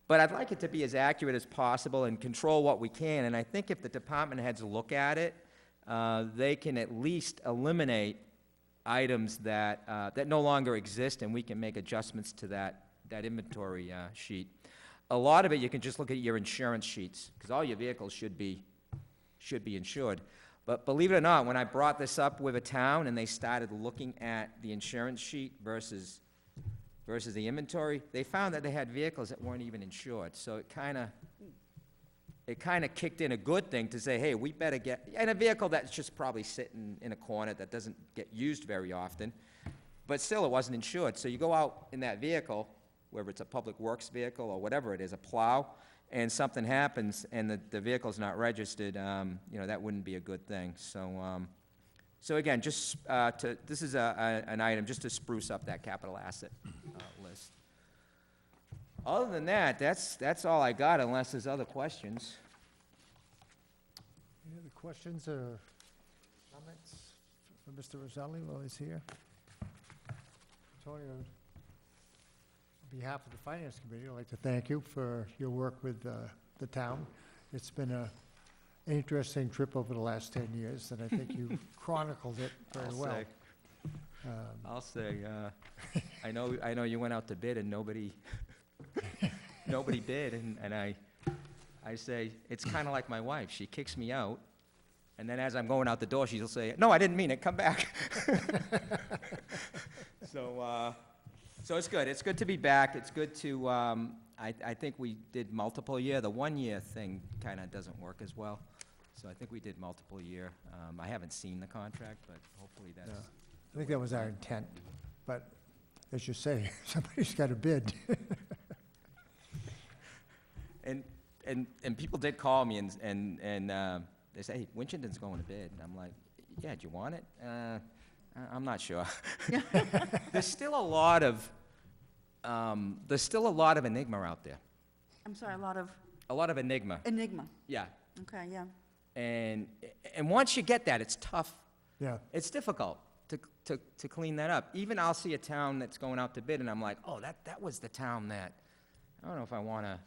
G: But I'd like it to be as accurate as possible and control what we can. And I think if the department heads look at it, they can at least eliminate items that no longer exist, and we can make adjustments to that inventory sheet. A lot of it, you can just look at your insurance sheets, because all your vehicles should be insured. But believe it or not, when I brought this up with a town and they started looking at the insurance sheet versus the inventory, they found that they had vehicles that weren't even insured. So it kind of kicked in a good thing to say, hey, we better get, and a vehicle that's just probably sitting in a corner that doesn't get used very often, but still it wasn't insured. So you go out in that vehicle, whether it's a public works vehicle or whatever it is, a plow, and something happens and the vehicle's not registered, that wouldn't be a good thing. So again, just this is an item just to spruce up that capital asset list. Other than that, that's all I got, unless there's other questions.
A: Any other questions or comments for Mr. Roselli while he's here? Tony, on behalf of the Finance Committee, I'd like to thank you for your work with the town. It's been an interesting trip over the last 10 years, and I think you chronicled it very well.
G: I'll say, I know you went out to bid and nobody bid, and I say, it's kind of like my wife. She kicks me out, and then as I'm going out the door, she'll say, no, I didn't mean it, come back. So it's good. It's good to be back. It's good to, I think we did multiple year. The 1 year thing kind of doesn't work as well. So I think we did multiple year. I haven't seen the contract, but hopefully that's.
A: Yeah. I think that was our intent, but as you say, somebody's got to bid.
G: And people did call me and they say, hey, Winchendon's going to bid. And I'm like, yeah, do you want it? I'm not sure. There's still a lot of enigma out there.
D: I'm sorry,
G: A lot of enigma.
D: enigma.
G: Yeah.
D: Okay, yeah.
G: And once you get that, it's tough.
A: Yeah.
G: It's difficult to clean that up. Even I'll see a town that's going out to bid, and I'm like, oh, that was the town that, I don't know if I want to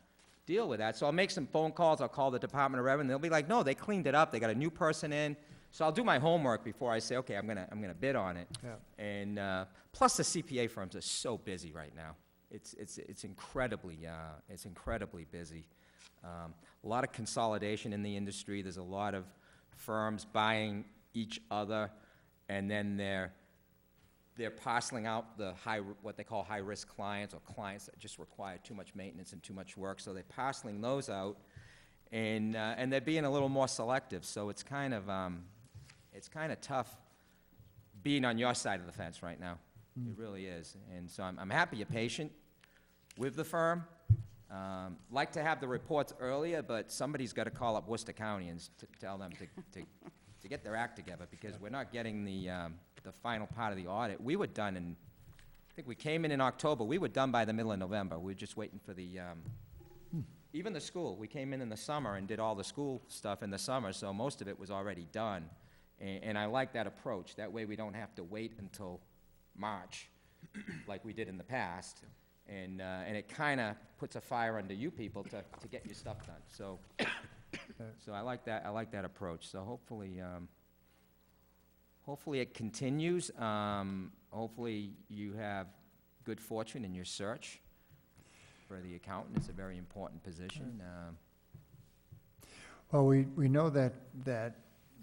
G: deal with that. So I'll make some phone calls. I'll call the Department of Revenue. They'll be like, no, they cleaned it up. They got a new person in. So I'll do my homework before I say, okay, I'm gonna bid on it.
A: Yeah.
G: And plus, the CPA firms are so busy right now. It's incredibly busy. A lot of consolidation in the industry. There's a lot of firms buying each other, and then they're parceling out the what they call high-risk clients, or clients that just require too much maintenance and too much work. So they're parceling those out, and they're being a little more selective. So it's kind of tough being on your side of the fence right now. It really is. And so I'm happy you're patient with the firm. Like to have the reports earlier, but somebody's got to call up Worcester County and tell them to get their act together, because we're not getting the final part of the audit. We were done I think we came in October. We were done by the middle of November. We were just waiting for even the school. We came in the summer and did all the school stuff in the summer, so most of it was already done. And I like that approach. That way we don't have to wait until March like we did in the past. And it kind of puts a fire under you people to get your stuff done. So I like that. I like that approach. So hopefully it continues. Hopefully you have good fortune in your search for the accountant. It's a very important position.
A: Well, we know that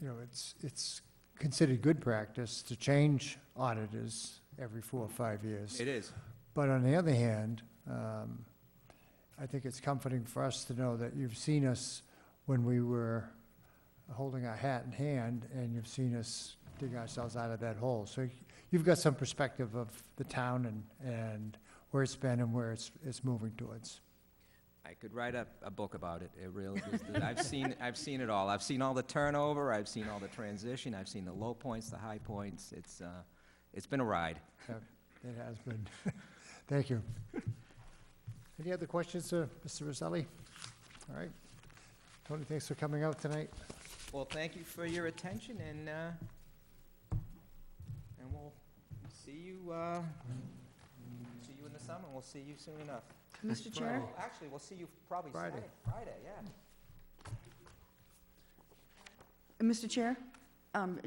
A: it's considered good practice to change auditors every 4 or 5 years.
G: It is.
A: But on the other hand, I think it's comforting for us to know that you've seen us when we were holding our hat in hand, and you've seen us dig ourselves out of that hole. So you've got some perspective of the town and where it's been and where it's moving towards.
G: I could write a book about it. It really is. I've seen it all. I've seen all the turnover. I've seen all the transition. I've seen the low points, the high points. It's been a ride.
A: Yeah, it has been. Thank you. Any other questions, Mr. Roselli? All right. Tony, thanks for coming out tonight.
G: Well, thank you for your attention, and we'll see you in the some, and we'll see you soon enough.
D: Mr. Chair?
G: Oh, actually, we'll see you probably
A: Friday.
G: Friday, yeah.
D: Mr. Chair,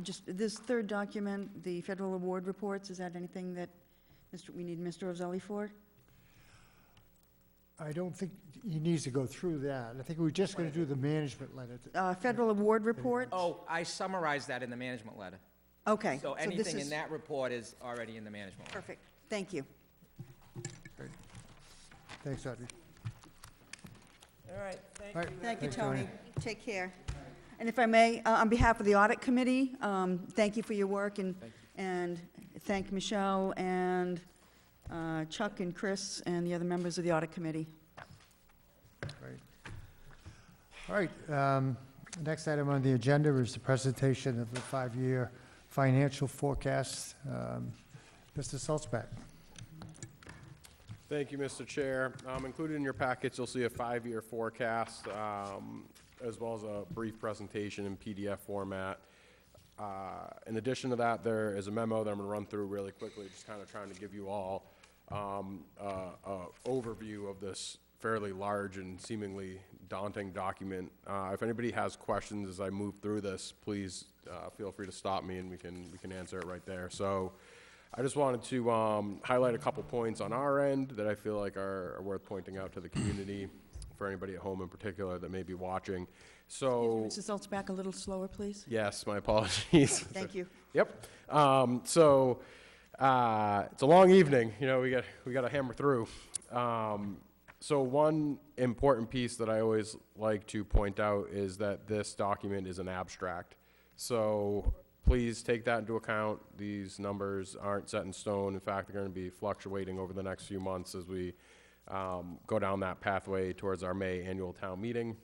D: just this third document, the federal award reports, is that anything that we need Mr. Roselli for?
A: I don't think he needs to go through that. I think we're just going to do the management letter.
D: Federal award report?
G: Oh, I summarized that in the management letter.
D: Okay.
G: So
D: this
G: anything in
D: is-
G: that report is already in the management letter.
D: Perfect. Thank you.
A: Thanks, Audrey.
G: All right, thank
A: All right.
G: you.
D: Thank you,
A: Thanks,
D: Tony.
A: Tony.
D: Take care. And if I may, on behalf of the Audit Committee, thank you for your work, and thank Michelle and Chuck and Chris and the other members of the Audit Committee.
A: All right, next item on the agenda is the presentation of the five-year financial forecast. Mr. Salzback.
E: Thank you, Mr. Chair. Included in your packets, you'll see a five-year forecast, as well as a brief presentation in PDF format. In addition to that, there is a memo that I'm going to run through really quickly, just kind of trying to give you all an overview of this fairly large and seemingly daunting document. If anybody has questions as I move through this, please feel free to stop me and we can answer it right there. So I just wanted to highlight a couple points on our end that I feel like are worth pointing out to the community, for anybody at home in particular that may be watching. So,
D: Mr. Salzback, a little slower, please.
E: yes, my apologies.
D: Thank you.
E: Yep. So it's a long evening. You know, we got to hammer through. So one important piece that I always like to point out is that this document is an abstract. So please take that into account. These numbers aren't set in stone. In fact, they're going to be fluctuating over the next few months as we go down that pathway towards our May annual town meeting.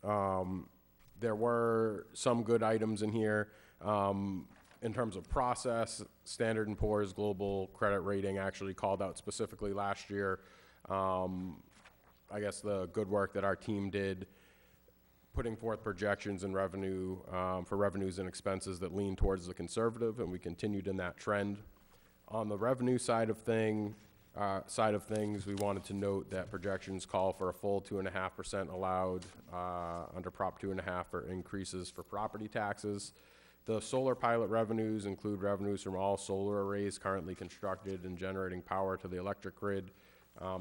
E: There were some good items in here. In terms of process, Standard & Poor's Global Credit Rating actually called out specifically last year, I guess, the good work that our team did putting forth projections and revenue for revenues and expenses that lean towards the conservative, and we continued in that trend. On the revenue side of things, we wanted to note that projections call for a full 2.5% allowed under Prop 2.5 for increases for property taxes. The solar pilot revenues include revenues from all solar arrays currently constructed and generating power to the electric grid.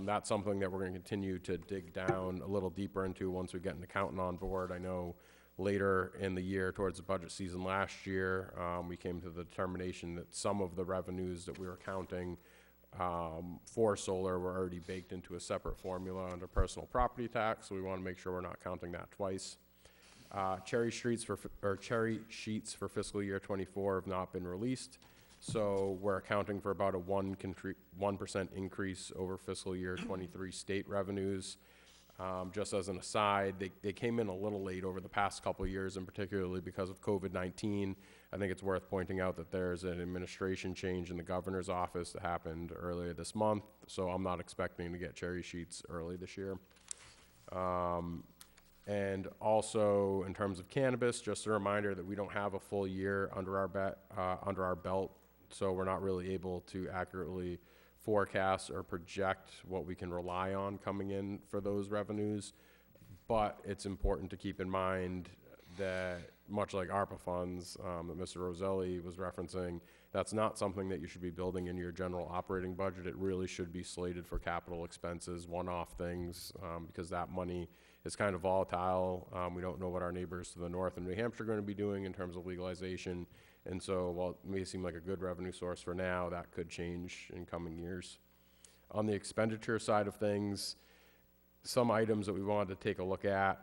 E: That's something that we're going to continue to dig down a little deeper into once we get an accountant on board. I know later in the year, towards the budget season last year, we came to the determination that some of the revenues that we were counting for solar were already baked into a separate formula under personal property tax, so we want to make sure we're not counting that twice. Cherry sheets for fiscal year '24 have not been released, so we're accounting for about a 1% increase over fiscal year '23 state revenues. Just as an aside, they came in a little late over the past couple of years, and particularly because of COVID-19. I think it's worth pointing out that there's an administration change in the governor's office that happened earlier this month, so I'm not expecting to get cherry sheets early this year. And also, in terms of cannabis, just a reminder that we don't have a full year under our belt, so we're not really able to accurately forecast or project what we can rely on coming in for those revenues. But it's important to keep in mind that, much like ARPA funds that Mr. Roselli was referencing, that's not something that you should be building into your general operating budget. It really should be slated for capital expenses, one-off things, because that money is kind of volatile. We don't know what our neighbors to the north in New Hampshire are going to be doing in terms of legalization. And so while it may seem like a good revenue source for now, that could change in coming years. On the expenditure side of things, some items that we wanted to take a look at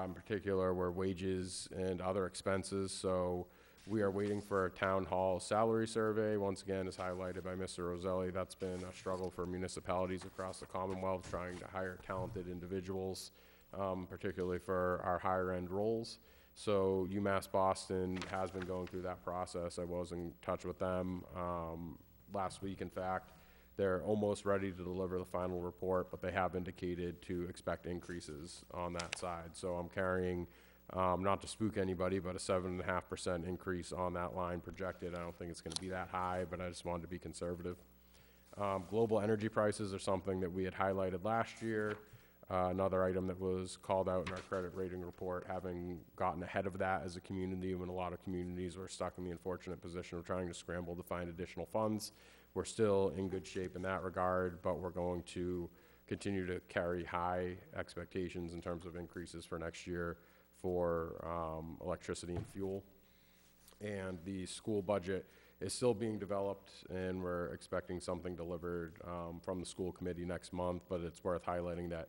E: in particular were wages and other expenses. So we are waiting for a town hall salary survey. Once again, as highlighted by Mr. Roselli, that's been a struggle for municipalities across the Commonwealth trying to hire talented individuals, particularly for our higher end roles. So UMass Boston has been going through that process. I was in touch with them last week, in fact. They're almost ready to deliver the final report, but they have indicated to expect increases on that side. So I'm carrying, not to spook anybody, but a 7.5% increase on that line projected. I don't think it's going to be that high, but I just wanted to be conservative. Global energy prices are something that we had highlighted last year. Another item that was called out in our credit rating report, having gotten ahead of that as a community when a lot of communities were stuck in the unfortunate position of trying to scramble to find additional funds. We're still in good shape in that regard, but we're going to continue to carry high expectations in terms of increases for next year for electricity and fuel. And the school budget is still being developed, and we're expecting something delivered from the school committee next month, but it's worth highlighting that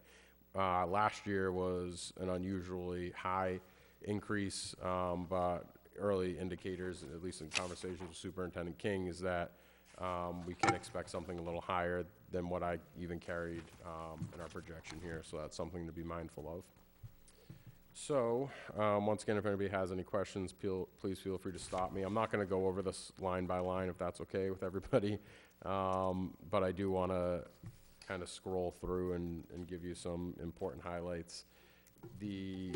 E: last year was an unusually high increase, but early indicators, at least in conversations with Superintendent King, is that we can expect something a little higher than what I even carried in our projection here, so that's something to be mindful of. So, once again, if anybody has any questions, please feel free to stop me. I'm not going to go over this line by line if that's okay with everybody, but I do want to kind of scroll through and give you some important highlights. The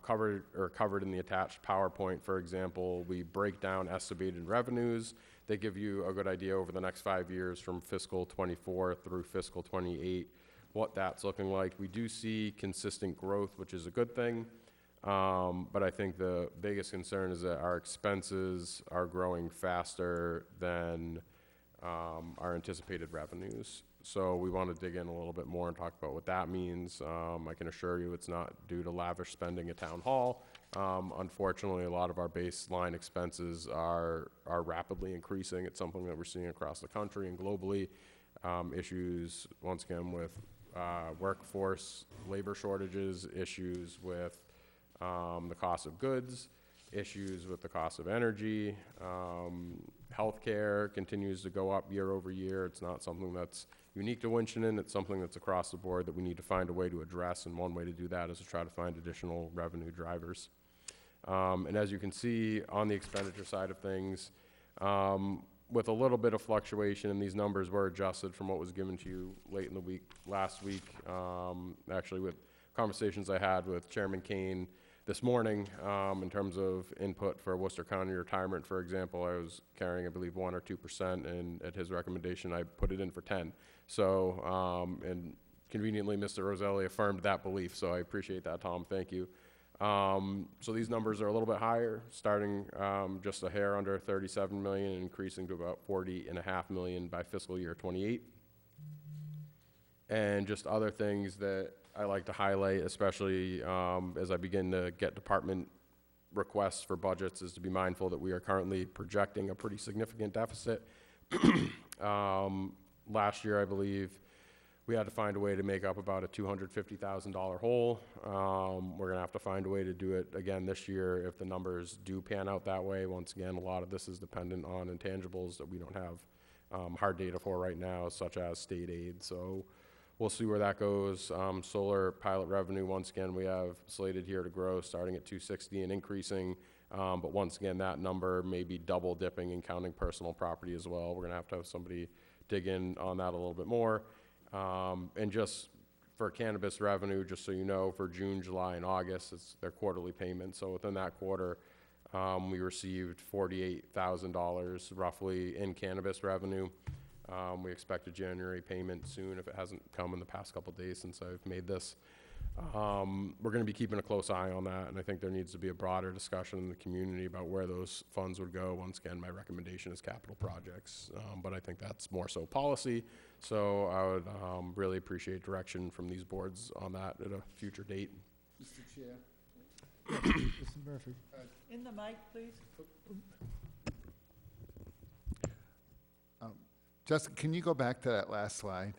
E: covered in the attached PowerPoint, for example, we break down estimated revenues. They give you a good idea over the next 5 years from fiscal 24 through fiscal 28, what that's looking like. We do see consistent growth, which is a good thing, but I think the biggest concern is that our expenses are growing faster than our anticipated revenues. So we want to dig in a little bit more and talk about what that means. I can assure you it's not due to lavish spending at Town Hall. Unfortunately, a lot of our baseline expenses are rapidly increasing. It's something that we're seeing across the country and globally. Issues, once again, with workforce, labor shortages, issues with the cost of goods, issues with the cost of energy. Healthcare continues to go up year over year. It's not something that's unique to Winchendon. It's something that's across the board that we need to find a way to address, and one way to do that is to try to find additional revenue drivers. And as you can see on the expenditure side of things, with a little bit of fluctuation, and these numbers were adjusted from what was given to you late in the week, last week, actually with conversations I had with Chairman Kane this morning, in terms of input for Worcester County retirement, for example. I was carrying, I believe, 1 or 2%, and at his recommendation, I put it in for 10. So, and conveniently, Mr. Roselli affirmed that belief, so I appreciate that, Tom. Thank you. So these numbers are a little bit higher, starting just a hair under 37 million, and increasing to about 40.5 million by fiscal year 28. And just other things that I like to highlight, especially as I begin to get department requests for budgets, is to be mindful that we are currently projecting a pretty significant deficit. Last year, I believe, we had to find a way to make up about a $250,000 hole. We're going to have to find a way to do it again this year if the numbers do pan out that way. Once again, a lot of this is dependent on intangibles that we don't have hard data for right now, such as state aid. So we'll see where that goes. Solar pilot revenue, once again, we have slated here to grow, starting at 260 and increasing. But once again, that number may be double dipping and counting personal property as well. We're going to have somebody dig in on that a little bit more. And just for cannabis revenue, just so you know, for June, July, and August, it's their quarterly payments. So within that quarter, we received $48,000 roughly in cannabis revenue. We expect a January payment soon if it hasn't come in the past couple of days since I've made this. We're going to be keeping a close eye on that, and I think there needs to be a broader discussion in the community about where those funds would go. Once again, my recommendation is capital projects, but I think that's more so policy. So I would really appreciate direction from these boards on that at a future date.
H: Mr. Chair,
A: Mr. Murphy.
I: In the mic, please.
H: Justin, can you go back to that last slide?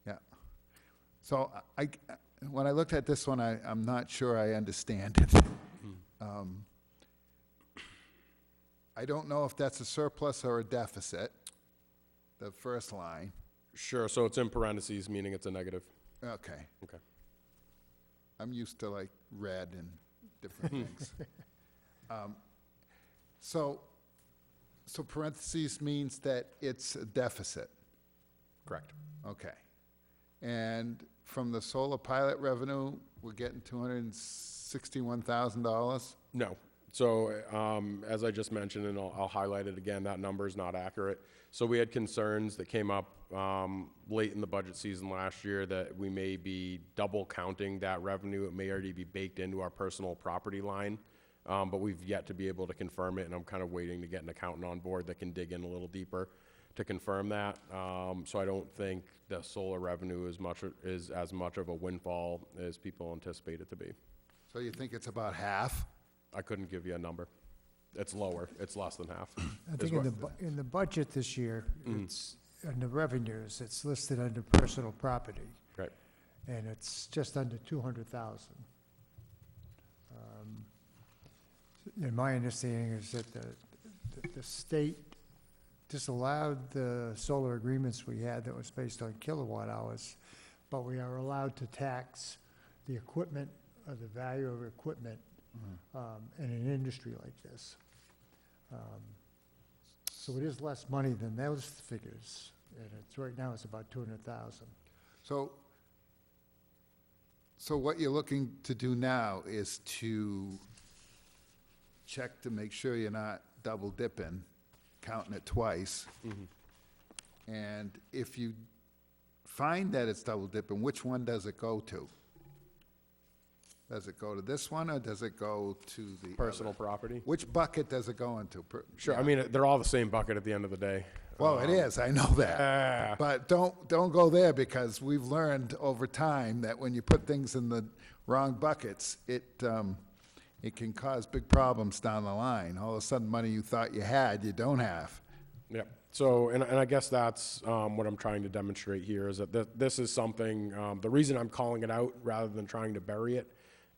H: Yeah. So when I looked at this one, I'm not sure I understand it. I don't know if that's a surplus or a deficit, the first line.
E: Sure, so it's in parentheses, meaning it's a negative.
H: Okay.
E: Okay.
H: I'm used to like red and different things. So parentheses means that it's a deficit.
E: Correct.
H: Okay. And from the solar pilot revenue, we're getting $261,000?
E: No, So, as I just mentioned, and I'll highlight it again, that number is not accurate. So we had concerns that came up late in the budget season last year that we may be double counting that revenue. It may already be baked into our personal property line, but we've yet to be able to confirm it, and I'm kind of waiting to get an accountant on board that can dig in a little deeper to confirm that. So I don't think the solar revenue is as much of a windfall as people anticipate it to be.
H: So you think it's about half?
E: I couldn't give you a number. It's lower. It's less than half.
A: I think in the budget this year, it's, in the revenues, it's listed under personal property,
E: Right.
A: and it's just under 200,000. And my understanding is that the state disallowed the solar agreements we had that was based on kilowatt hours, but we are allowed to tax the equipment, or the value of equipment, in an industry like this. So it is less money than those figures, and it's, right now, it's about 200,000.
H: So what you're looking to do now is to check to make sure you're not double dipping, counting it twice. And if you find that it's double dipping, which one does it go to? Does it go to this one, or does it go to the
E: Personal
H: other?
E: property?
H: Which bucket does it go into?
E: Sure. I mean, they're all the same bucket at the end of the day.
H: Well, it is, I know that. But don't go there, because we've learned over time that when you put things in the wrong buckets, it can cause big problems down the line. All of a sudden, money you thought you had, you don't have.
E: Yep. So, and I guess that's what I'm trying to demonstrate here is that this is something, the reason I'm calling it out rather than trying to bury it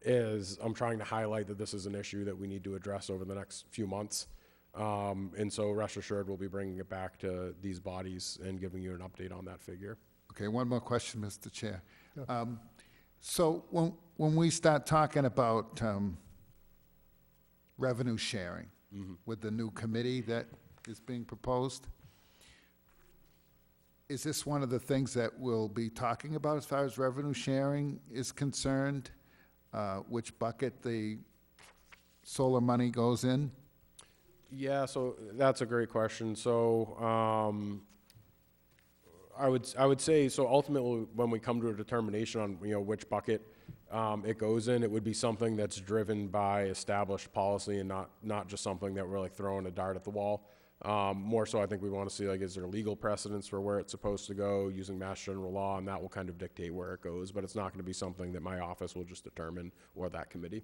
E: is I'm trying to highlight that this is an issue that we need to address over the next few months. And so rest assured, we'll be bringing it back to these bodies and giving you an update on that figure.
H: Okay, one more question, Mr. Chair. So when we start talking about revenue sharing with the new committee that is being proposed, is this one of the things that we'll be talking about as far as revenue sharing is concerned? Which bucket the solar money goes in?
E: Yeah, so that's a great question. So I would say, so ultimately, when we come to a determination on, which bucket it goes in, it would be something that's driven by established policy and not just something that we're like throwing a dart at the wall. More so, I think we want to see, like, is there legal precedence for where it's supposed to go using Mass General Law, and that will kind of dictate where it goes, but it's not going to be something that my office will just determine, or that committee.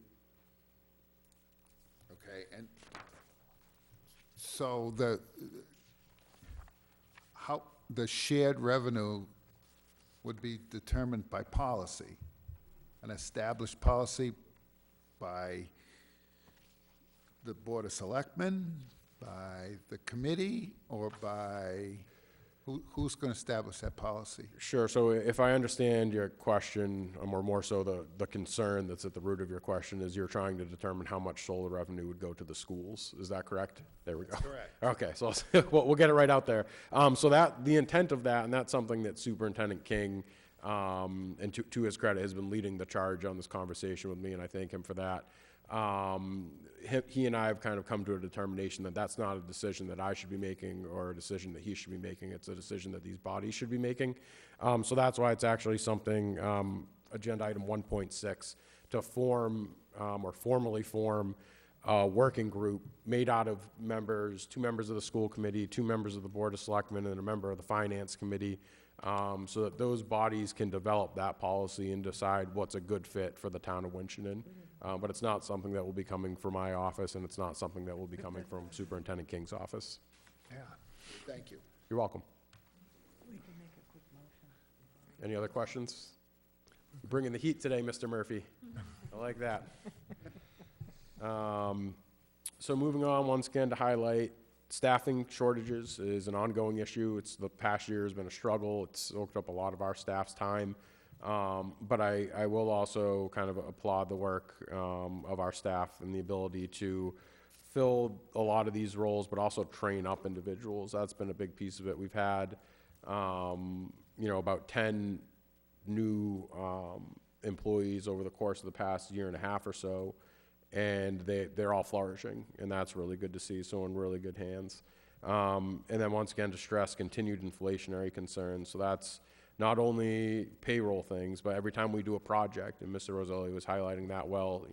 H: Okay, and so the shared revenue would be determined by policy, an established policy by the Board of Selectmen, by the committee, or by, who's going to establish that policy?
E: Sure. So if I understand your question, or more so the concern that's at the root of your question, is you're trying to determine how much solar revenue would go to the schools. Is that correct? There we go.
H: That's correct.
E: Okay, so we'll get it right out there. So the intent of that, and that's something that Superintendent King, and to his credit, has been leading the charge on this conversation with me, and I thank him for that. He and I have kind of come to a determination that that's not a decision that I should be making or a decision that he should be making. It's a decision that these bodies should be making. So that's why it's actually something, agenda item 1.6, to form or formally form a working group made out of members, 2 members of the school committee, 2 members of the Board of Selectmen, and a member of the Finance Committee, so that those bodies can develop that policy and decide what's a good fit for the town of Winchendon. But it's not something that will be coming from my office, and it's not something that will be coming from Superintendent King's office.
H: Yeah, thank you.
E: You're welcome. Any other questions? Bringing the heat today, Mr. Murphy. I like that. So moving on, once again, to highlight, staffing shortages is an ongoing issue. It's the past year has been a struggle. It's soaked up a lot of our staff's time. But I will also kind of applaud the work of our staff and the ability to fill a lot of these roles, but also train up individuals. That's been a big piece of it. We've had, about 10 new employees over the course of the past year and a half or so. and they're all flourishing, and that's really good to see, so in really good hands. And then once again, to stress continued inflationary concerns, so that's not only payroll things, but every time we do a project, and Mr. Roselli was highlighting that well,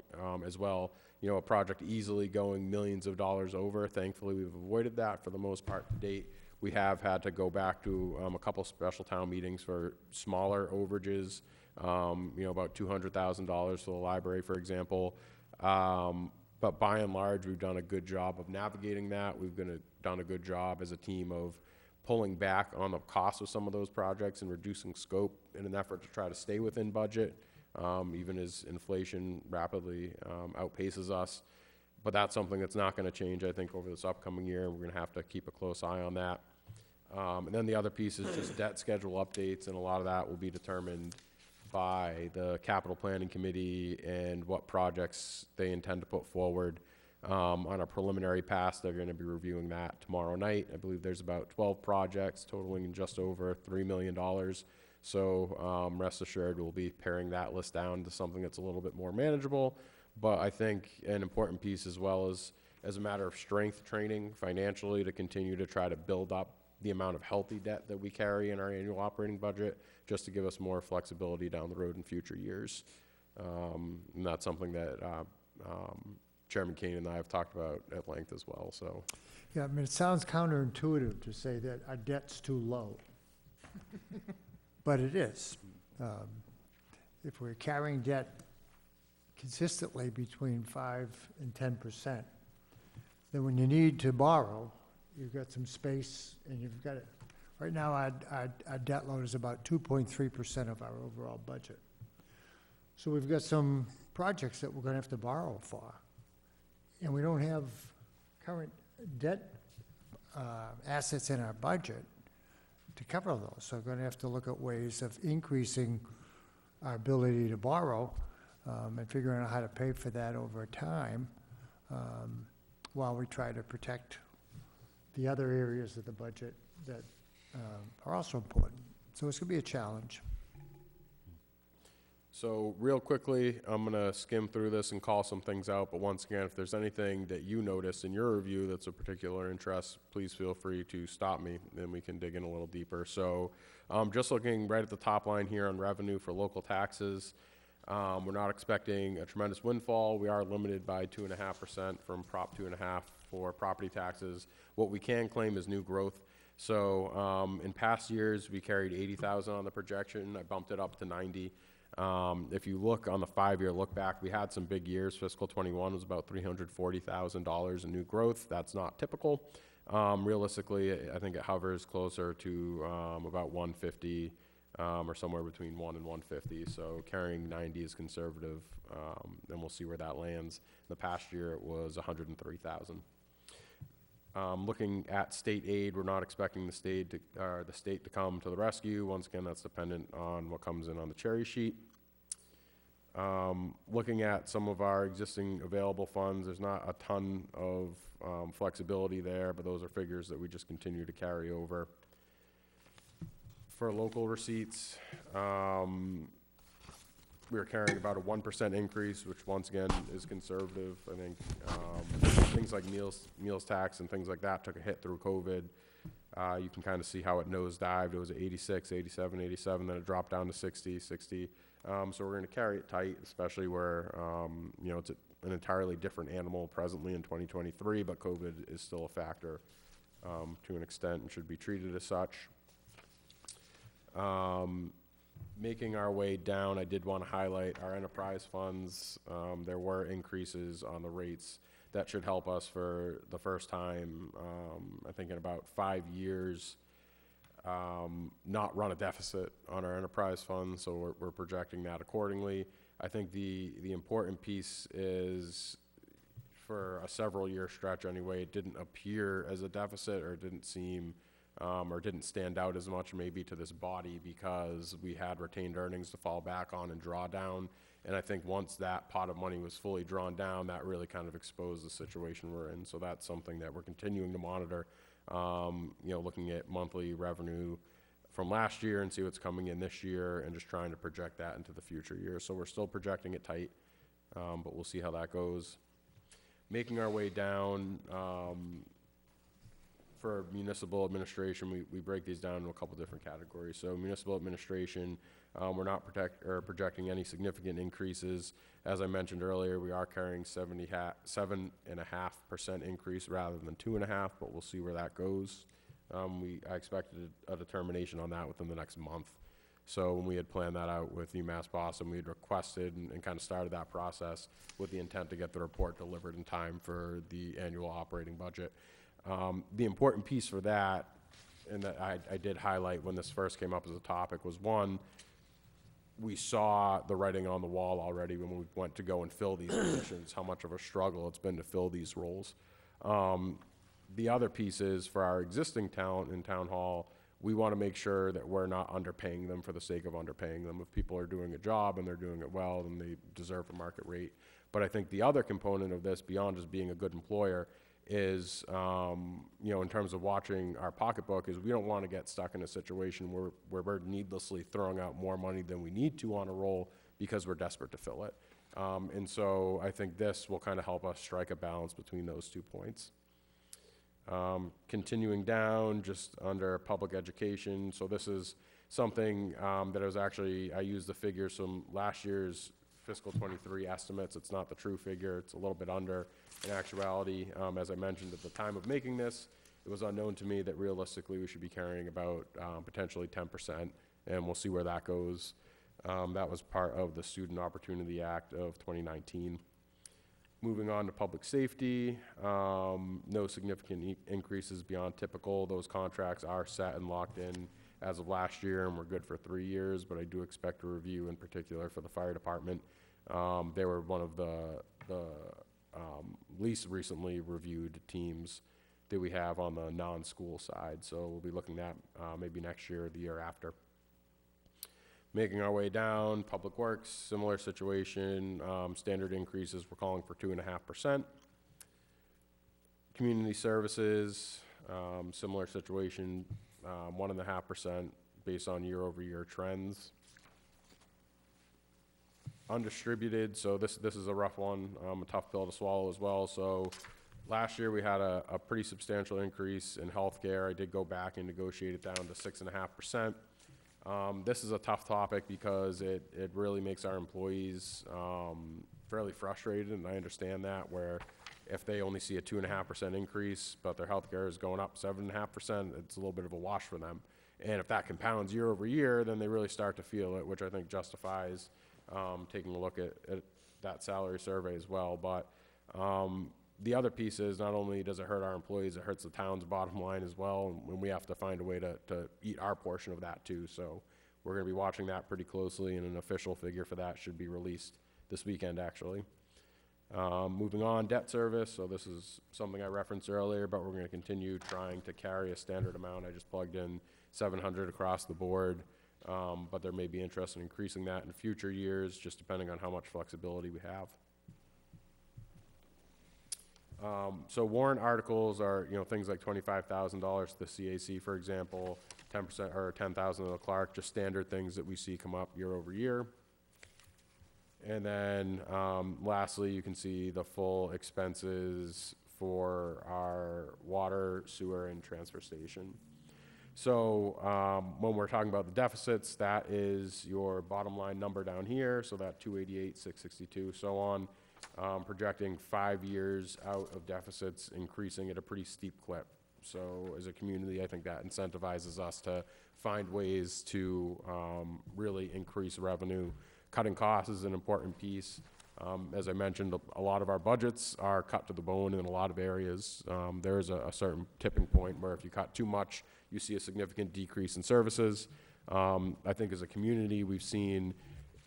E: as well, you know, a project easily going millions of dollars over. Thankfully, we've avoided that for the most part to date. We have had to go back to a couple special town meetings for smaller overages, you know, about $200,000 for the library, for example. But by and large, we've done a good job of navigating that. We've done a good job as a team of pulling back on the cost of some of those projects and reducing scope in an effort to try to stay within budget, even as inflation rapidly outpaces us. But that's something that's not going to change, I think, over this upcoming year, and we're going to have to keep a close eye on that. And then the other piece is just debt schedule updates, and a lot of that will be determined by the capital planning committee and what projects they intend to put forward. On a preliminary pass, they're going to be reviewing that tomorrow night. I believe there's about 12 projects totaling just over $3 million. So rest assured, we'll be paring that list down to something that's a little bit more manageable. But I think an important piece as well is, as a matter of strength training financially, to continue to try to build up the amount of healthy debt that we carry in our annual operating budget, just to give us more flexibility down the road in future years. And that's something that Chairman Kane and I have talked about at length as well. So,
A: Yeah, I mean, it sounds counterintuitive to say that our debt's too low. But it is. If we're carrying debt consistently between 5 and 10%, then when you need to borrow, you've got some space, and you've got it. Right now, our debt load is about 2.3% of our overall budget. So we've got some projects that we're going to have to borrow for, and we don't have current debt assets in our budget to cover those. So we're going to have to look at ways of increasing our ability to borrow and figuring out how to pay for that over time while we try to protect the other areas of the budget that are also important. So it's going to be a challenge.
E: So real quickly, I'm going to skim through this and call some things out. But once again, if there's anything that you notice in your review that's of particular interest, please feel free to stop me, and we can dig in a little deeper. So just looking right at the top line here on revenue for local taxes, we're not expecting a tremendous windfall. We are limited by 2.5% from Prop 2.5 for property taxes. What we can claim is new growth. So in past years, we carried 80,000 on the projection. I bumped it up to 90. If you look on the 5-year look back, we had some big years. Fiscal 21 was about $340,000 in new growth. That's not typical. Realistically, I think it hovers closer to about 150 or somewhere between 1 and 150. So carrying 90 is conservative, and we'll see where that lands. In the past year, it was 103,000. Looking at state aid, we're not expecting the state to come to the rescue. Once again, that's dependent on what comes in on the cherry sheet. Looking at some of our existing available funds, there's not a ton of flexibility there, but those are figures that we just continue to carry over. For local receipts, we are carrying about a 1% increase, which once again is conservative. I think things like meals tax and things like that took a hit through COVID. You can kind of see how it nosedived. It was at 86, 87, 87, then it dropped down to 60, 60. So we're going to carry it tight, especially where you know, it's an entirely different animal presently in 2023, but COVID is still a factor to an extent and should be treated as such. Making our way down, I did want to highlight our enterprise funds. There were increases on the rates that should help us for the first time, I think in about 5 years, not run a deficit on our enterprise funds, so we're projecting that accordingly. I think the important piece is, for a several-year stretch anyway, it didn't appear as a deficit, or it didn't seem or didn't stand out as much maybe to this body because we had retained earnings to fall back on and draw down. And I think once that pot of money was fully drawn down, that really kind of exposed the situation we're in. So that's something that we're continuing to monitor, you know, looking at monthly revenue from last year and see what's coming in this year and just trying to project that into the future years. So we're still projecting it tight, but we'll see how that goes. Making our way down, for municipal administration, we break these down into a couple different categories. So municipal administration, we're not projecting any significant increases. As I mentioned earlier, we are carrying 7.5% increase rather than 2.5%, but we'll see where that goes. I expected a determination on that within the next month. So when we had planned that out with UMass Boston, we had requested and kind of started that process with the intent to get the report delivered in time for the annual operating budget. The important piece for that, and that I did highlight when this first came up as a topic, was one, we saw the writing on the wall already when we went to go and fill these positions, how much of a struggle it's been to fill these roles. The other piece is for our existing talent in town hall, we want to make sure that we're not underpaying them for the sake of underpaying them. If people are doing a job and they're doing it well, then they deserve a market rate. But I think the other component of this, beyond just being a good employer, is, in terms of watching our pocketbook, is we don't want to get stuck in a situation where we're needlessly throwing out more money than we need to on a role because we're desperate to fill it. And so I think this will kind of help us strike a balance between those 2 points. Continuing down, just under public education, so this is something that I used the figures from last year's fiscal 23 estimates. It's not the true figure, it's a little bit under. In actuality, as I mentioned at the time of making this, it was unknown to me that realistically we should be carrying about potentially 10%, and we'll see where that goes. That was part of the Student Opportunity Act of 2019. Moving on to public safety, no significant increases beyond typical. Those contracts are set and locked in as of last year, and we're good for 3 years, but I do expect a review in particular for the fire department. They were one of the least recently reviewed teams that we have on the non-school side, so we'll be looking at maybe next year or the year after. Making our way down, Public Works, similar situation, standard increases, we're calling for 2.5%. Community Services, similar situation, 1.5% based on year-over-year trends. Undistributed, so this is a rough one, a tough pill to swallow as well. So last year we had a pretty substantial increase in healthcare. I did go back and negotiate it down to 6.5%. This is a tough topic because it really makes our employees fairly frustrated, and I understand that, where if they only see a 2.5% increase, but their healthcare is going up 7.5%, it's a little bit of a wash for them. And if that compounds year over year, then they really start to feel it, which I think justifies taking a look at that salary survey as well. But the other piece is not only does it hurt our employees, it hurts the town's bottom line as well, and we have to find a way to eat our portion of that too. So we're going to be watching that pretty closely, and an official figure for that should be released this weekend, actually. Moving on, debt service. So this is something I referenced earlier, but we're going to continue trying to carry a standard amount. I just plugged in 700 across the board, but there may be interest in increasing that in future years, just depending on how much flexibility we have. So warrant articles are, things like $25,000 to the CAC, for example, 10% or 10,000 to the clerk, just standard things that we see come up year over year. And then lastly, you can see the full expenses for our water, sewer, and transfer station. So when we're talking about the deficits, that is your bottom line number down here, so that 288, 662, so on. Projecting 5 years out of deficits increasing at a pretty steep clip. So as a community, I think that incentivizes us to find ways to really increase revenue. Cutting costs is an important piece. As I mentioned, a lot of our budgets are cut to the bone in a lot of areas. There is a certain tipping point where if you cut too much, you see a significant decrease in services. I think as a community, we've seen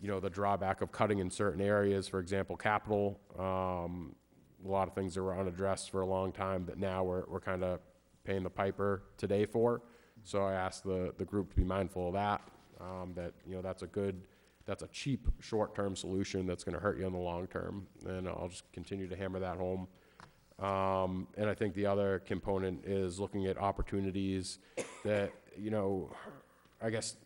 E: the drawback of cutting in certain areas, for example, capital, a lot of things that were unaddressed for a long time that now we're kind of paying the piper today for. So I asked the group to be mindful of that, that's a cheap short-term solution that's going to hurt you in the long term. And I'll just continue to hammer that home. And I think the other component is looking at opportunities that, I guess,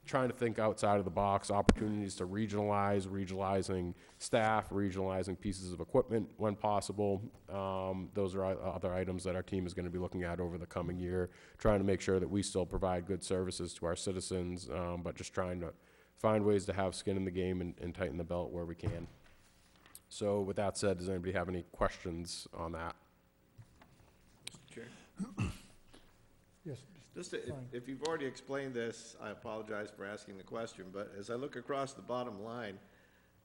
E: trying to think outside of the box, opportunities to regionalizing staff, regionalizing pieces of equipment when possible. Those are other items that our team is going to be looking at over the coming year, trying to make sure that we still provide good services to our citizens, but just trying to find ways to have skin in the game and tighten the belt where we can. So with that said, does anybody have any questions on that?
C: Mr. Chair?
A: Yes,
C: Just
A: Fine.
C: if you've already explained this, I apologize for asking the question, but as I look across the bottom line,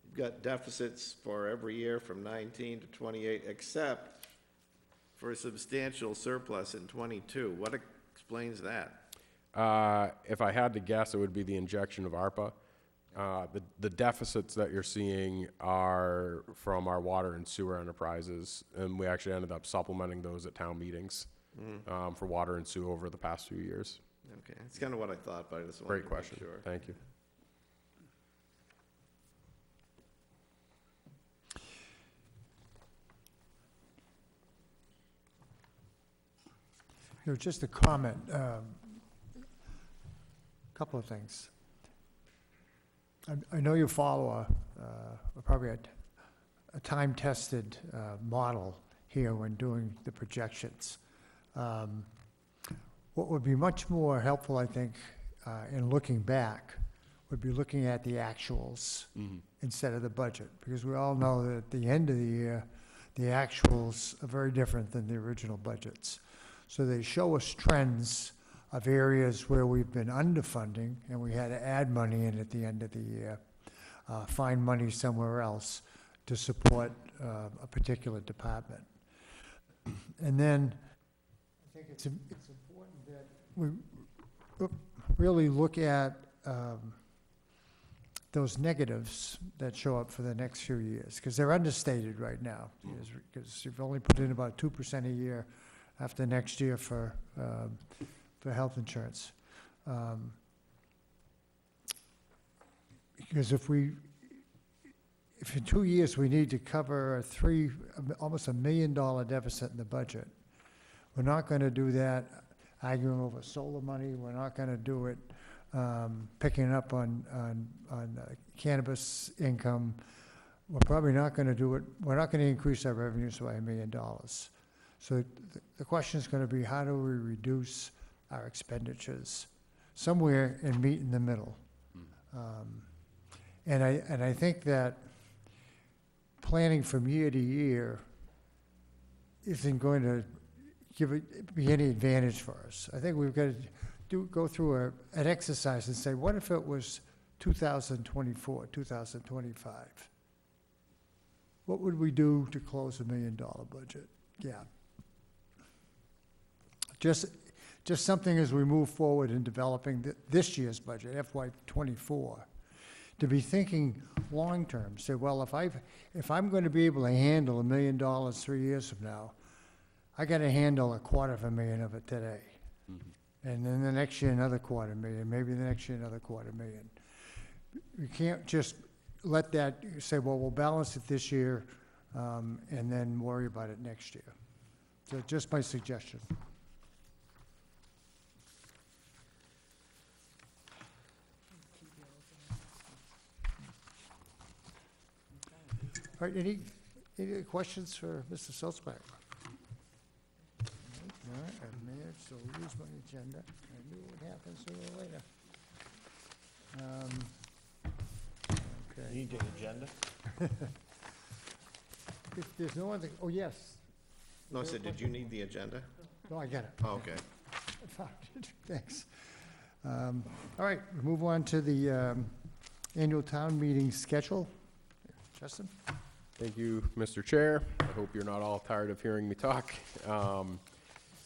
C: you've got deficits for every year from 19 to 28, except for a substantial surplus in 22. What explains that?
E: If I had to guess, it would be the injection of ARPA. The deficits that you're seeing are from our water and sewer enterprises, and we actually ended up supplementing those at town meetings for water and sewer over the past few years.
C: Okay, it's kind of what I thought, but I just wanted
E: Great
C: to
E: question.
C: make sure.
E: Thank you.
A: Just a comment, couple of things. I know you follow probably a time-tested model here when doing the projections. What would be much more helpful, I think, in looking back, would be looking at the actuals instead of the budget, because we all know that at the end of the year, the actuals are very different than the original budgets. So they show us trends of areas where we've been underfunding, and we had to add money in at the end of the year, find money somewhere else to support a particular department. And then I think it's important that we really look at those negatives that show up for the next few years, because they're understated right now, because you've only put in about 2% a year after next year for health insurance. Because if in 2 years we need to cover almost $1 million deficit in the budget, we're not going to do that arguing over solar money. We're not going to do it picking up on cannabis income. We're probably not going to do it. We're not going to increase our revenues by $1 million. So the question is going to be, how do we reduce our expenditures somewhere and meet in the middle? And I think that planning from year to year isn't going to be any advantage for us. I think we've got to go through an exercise and say, what if it was 2024, 2025? What would we do to close $1 million budget gap? Just something as we move forward in developing this year's budget, FY '24, to be thinking long-term. Say, well, if I'm going to be able to handle $1 million 3 years from now, I got to handle $250,000 of it today. And then the next year, another $250,000, maybe the next year, another $250,000. You can't just let that say, well, we'll balance it this year and then worry about it next year. So just my suggestion. All right, any questions for Mr. Salzback? All right, I managed to lose my agenda. I knew it would happen sooner or later. Okay.
C: You need the agenda?
A: If there's no other, oh, yes.
C: No, I said, did you need the agenda?
A: No, I got it.
C: Oh, okay.
A: I found it. Thanks. All right, we move on to the annual town meeting schedule. Justin?
E: Thank you, Mr. Chair. I hope you're not all tired of hearing me talk.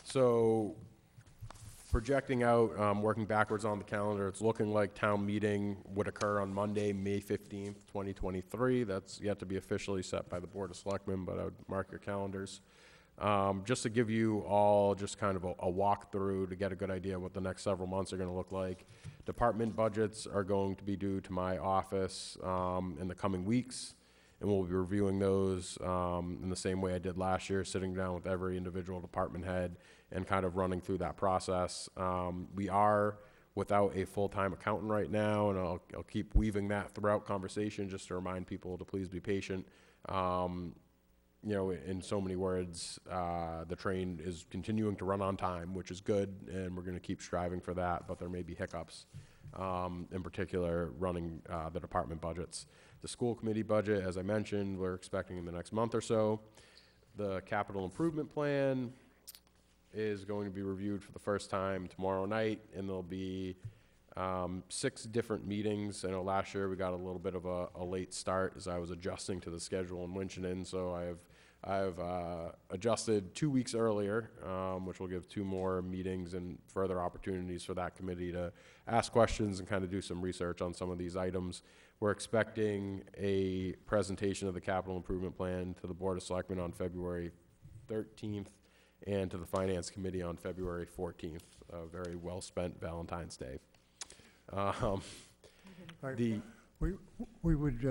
E: So projecting out, working backwards on the calendar, it's looking like town meeting would occur on Monday, May 15th, 2023. That's yet to be officially set by the Board of Selectmen, but I would mark your calendars. Just to give you all just kind of a walkthrough to get a good idea what the next several months are going to look like. Department budgets are going to be due to my office in the coming weeks, and we'll be reviewing those in the same way I did last year, sitting down with every individual department head and kind of running through that process. We are without a full-time accountant right now, and I'll keep weaving that throughout conversation just to remind people to please be patient. You know, in so many words, the train is continuing to run on time, which is good, and we're going to keep striving for that, but there may be hiccups, in particular, running the department budgets. The school committee budget, as I mentioned, we're expecting in the next month or so. The capital improvement plan is going to be reviewed for the first time tomorrow night, and there'll be 6 different meetings. I know last year we got a little bit of a late start as I was adjusting to the schedule in Winchendon, so I've adjusted 2 weeks earlier, which will give 2 more meetings and further opportunities for that committee to ask questions and kind of do some research on some of these items. We're expecting a presentation of the capital improvement plan to the Board of Selectmen on February 13th and to the Finance Committee on February 14th. A very well-spent Valentine's Day.
A: Right. We would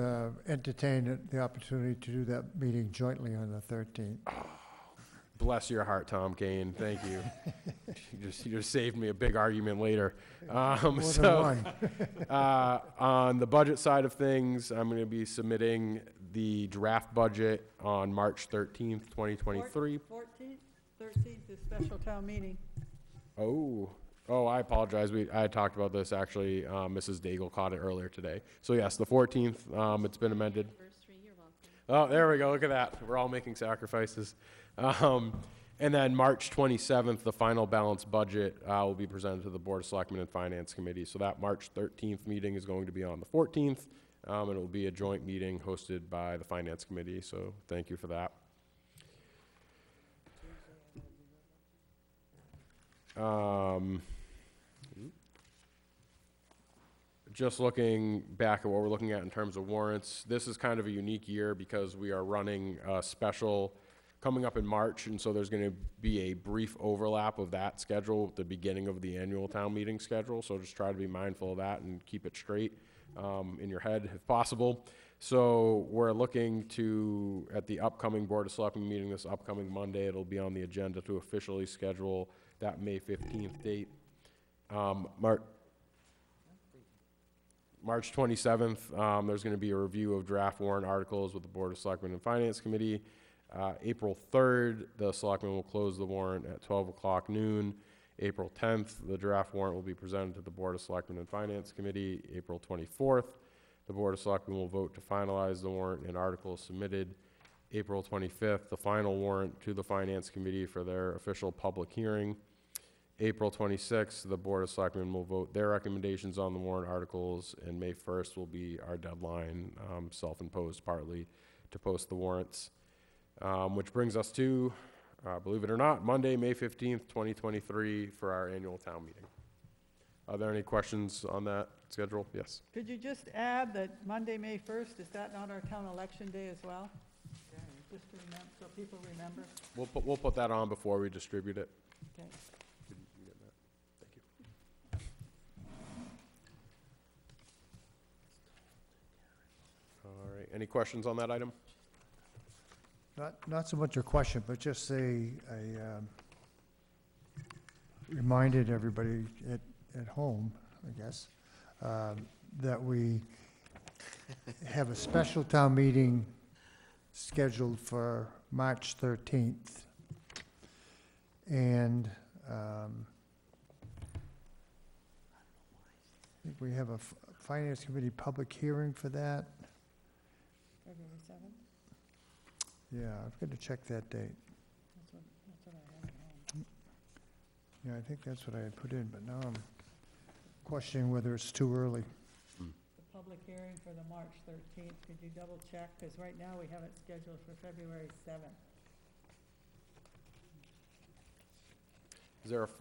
A: entertain the opportunity to do that meeting jointly on the 13th.
E: Bless your heart, Tom Kane. Thank you. You just saved me a big argument later. On the budget side of things, I'm going to be submitting the draft budget on March 13th, 2023.
I: 14th, 13th is special town meeting.
E: Oh, I apologize. I had talked about this, actually. Mrs. Daigle caught it earlier today. So yes, the 14th, it's been amended. Oh, there we go. Look at that. We're all making sacrifices. And then March 27th, the final balanced budget will be presented to the Board of Selectmen and Finance Committee. So that March 13th meeting is going to be on the 14th, and it will be a joint meeting hosted by the Finance Committee. So thank you for that. Just looking back at what we're looking at in terms of warrants, this is kind of a unique year because we are running a special coming up in March, and so there's going to be a brief overlap of that schedule with the beginning of the annual town meeting schedule, so just try to be mindful of that and keep it straight in your head if possible. So we're looking to, at the upcoming Board of Selectmen meeting this upcoming Monday, it'll be on the agenda to officially schedule that May 15th date. March 27th, there's going to be a review of draft warrant articles with the Board of Selectmen and Finance Committee. April 3rd, the Selectmen will close the warrant at 12 o'clock noon. April 10th, the draft warrant will be presented to the Board of Selectmen and Finance Committee. April 24th, the Board of Selectmen will vote to finalize the warrant and articles submitted. April 25th, the final warrant to the Finance Committee for their official public hearing. April 26th, the Board of Selectmen will vote their recommendations on the warrant articles, and May 1st will be our deadline, self-imposed partly, to post the warrants. Which brings us to, believe it or not, Monday, May 15th, 2023 for our annual town meeting. Are there any questions on that schedule? Yes.
I: Could you just add that Monday, May 1st, is that not our town election day as well? Just to remember, so people remember.
E: We'll put that on before we distribute it.
I: Okay.
E: You get that? Thank you. All right. Any questions on that item?
A: Not so much a question, but just reminded everybody at home, I guess, that we have a special town meeting scheduled for March 13th. And I think we have a Finance Committee public hearing for that.
I: February 7th?
A: Yeah, I've got to check that date.
I: That's what I have at home.
A: Yeah, I think that's what I had put in, but now I'm questioning whether it's too early.
I: The public hearing for the March 13th, could you double check? Because right now we have it scheduled for February 7th.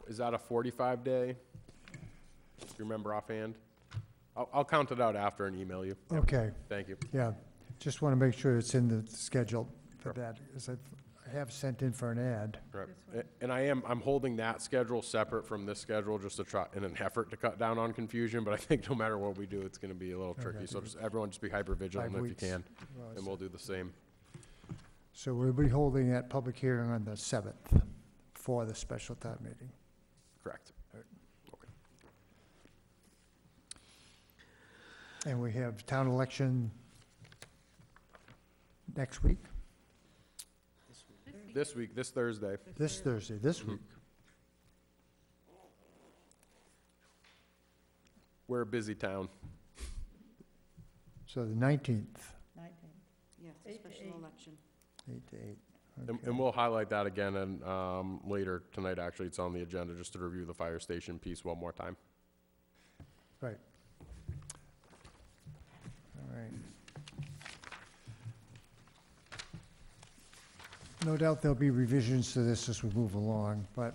E: Is that a 45-day? Do you remember offhand? I'll count it out after and email you.
A: Okay,
E: Thank you.
A: yeah, just want to make sure it's in the schedule for that, because I have sent in for an ad.
E: Right.
I: This one.
E: And I'm holding that schedule separate from this schedule just to try, in an effort to cut down on confusion, but I think no matter what we do, it's going to be a little tricky.
A: Okay.
E: So everyone just be hyper vigilant
A: 5
E: if you
A: weeks.
E: can,
A: Well,
E: and we'll do the same.
A: So we'll be holding that public hearing on the 7th for the special town meeting.
E: Correct.
A: And we have town election next week,
E: This week, this Thursday.
A: this Thursday, this week.
E: We're a busy town.
A: So the 19th,
I: 19.
D: Yes, a
I: 8 to
D: special
I: 8.
D: election.
A: 8 to 8.
E: And
A: Okay.
E: and we'll highlight that again and later tonight, actually, it's on the agenda, just to review the fire station piece one more time.
A: Right. All right. No doubt there'll be revisions to this as we move along, but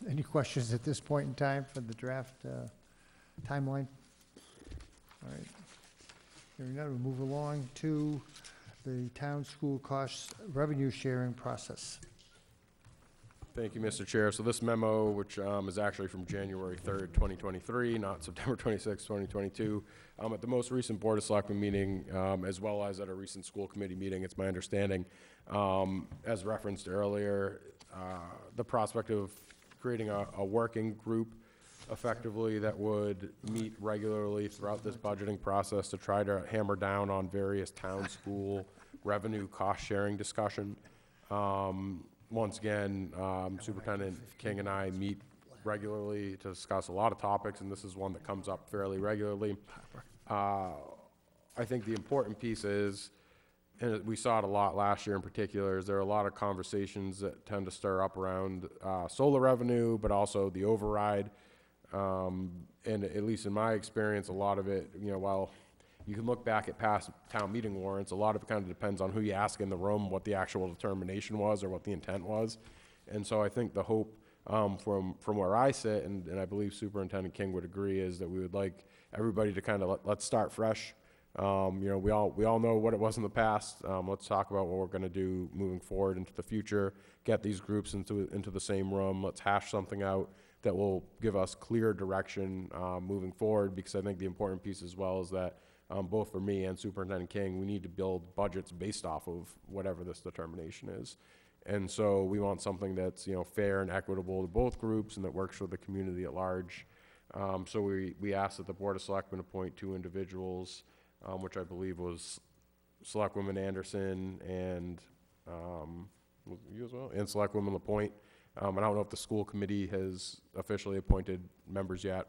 A: any questions at this point in time for the draft timeline? All right. Hearing none, we'll move along to the town school cost revenue sharing process.
E: Thank you, Mr. Chair. So this memo, which is actually from January 3rd, 2023, not September 26th, 2022, at the most recent Board of Selectmen meeting, as well as at a recent school committee meeting, it's my understanding, as referenced earlier, the prospect of creating a working group effectively that would meet regularly throughout this budgeting process to try to hammer down on various town school revenue cost-sharing discussion. Once again, Superintendent King and I meet regularly to discuss a lot of topics, and this is one that comes up fairly regularly. I think the important piece is, and we saw it a lot last year in particular, is there are a lot of conversations that tend to stir up around solar revenue, but also the override. And at least in my experience, a lot of it, while you can look back at past town meeting warrants, a lot of it kind of depends on who you ask in the room, what the actual determination was or what the intent was. And so I think the hope from where I sit, and I believe Superintendent King would agree, is that we would like everybody to kind of let's start fresh. We all know what it was in the past. Let's talk about what we're going to do moving forward into the future. Get these groups into the same room. Let's hash something out that will give us clear direction moving forward. Because I think the important piece as well is that both for me and Superintendent King, we need to build budgets based off of whatever this determination is. And so we want something that's fair and equitable to both groups and that works for the community at large. So we asked that the Board of Selectmen appoint 2 individuals, which I believe was Selectwoman Anderson and you as well, and Selectwoman LaPointe. And I don't know if the school committee has officially appointed members yet,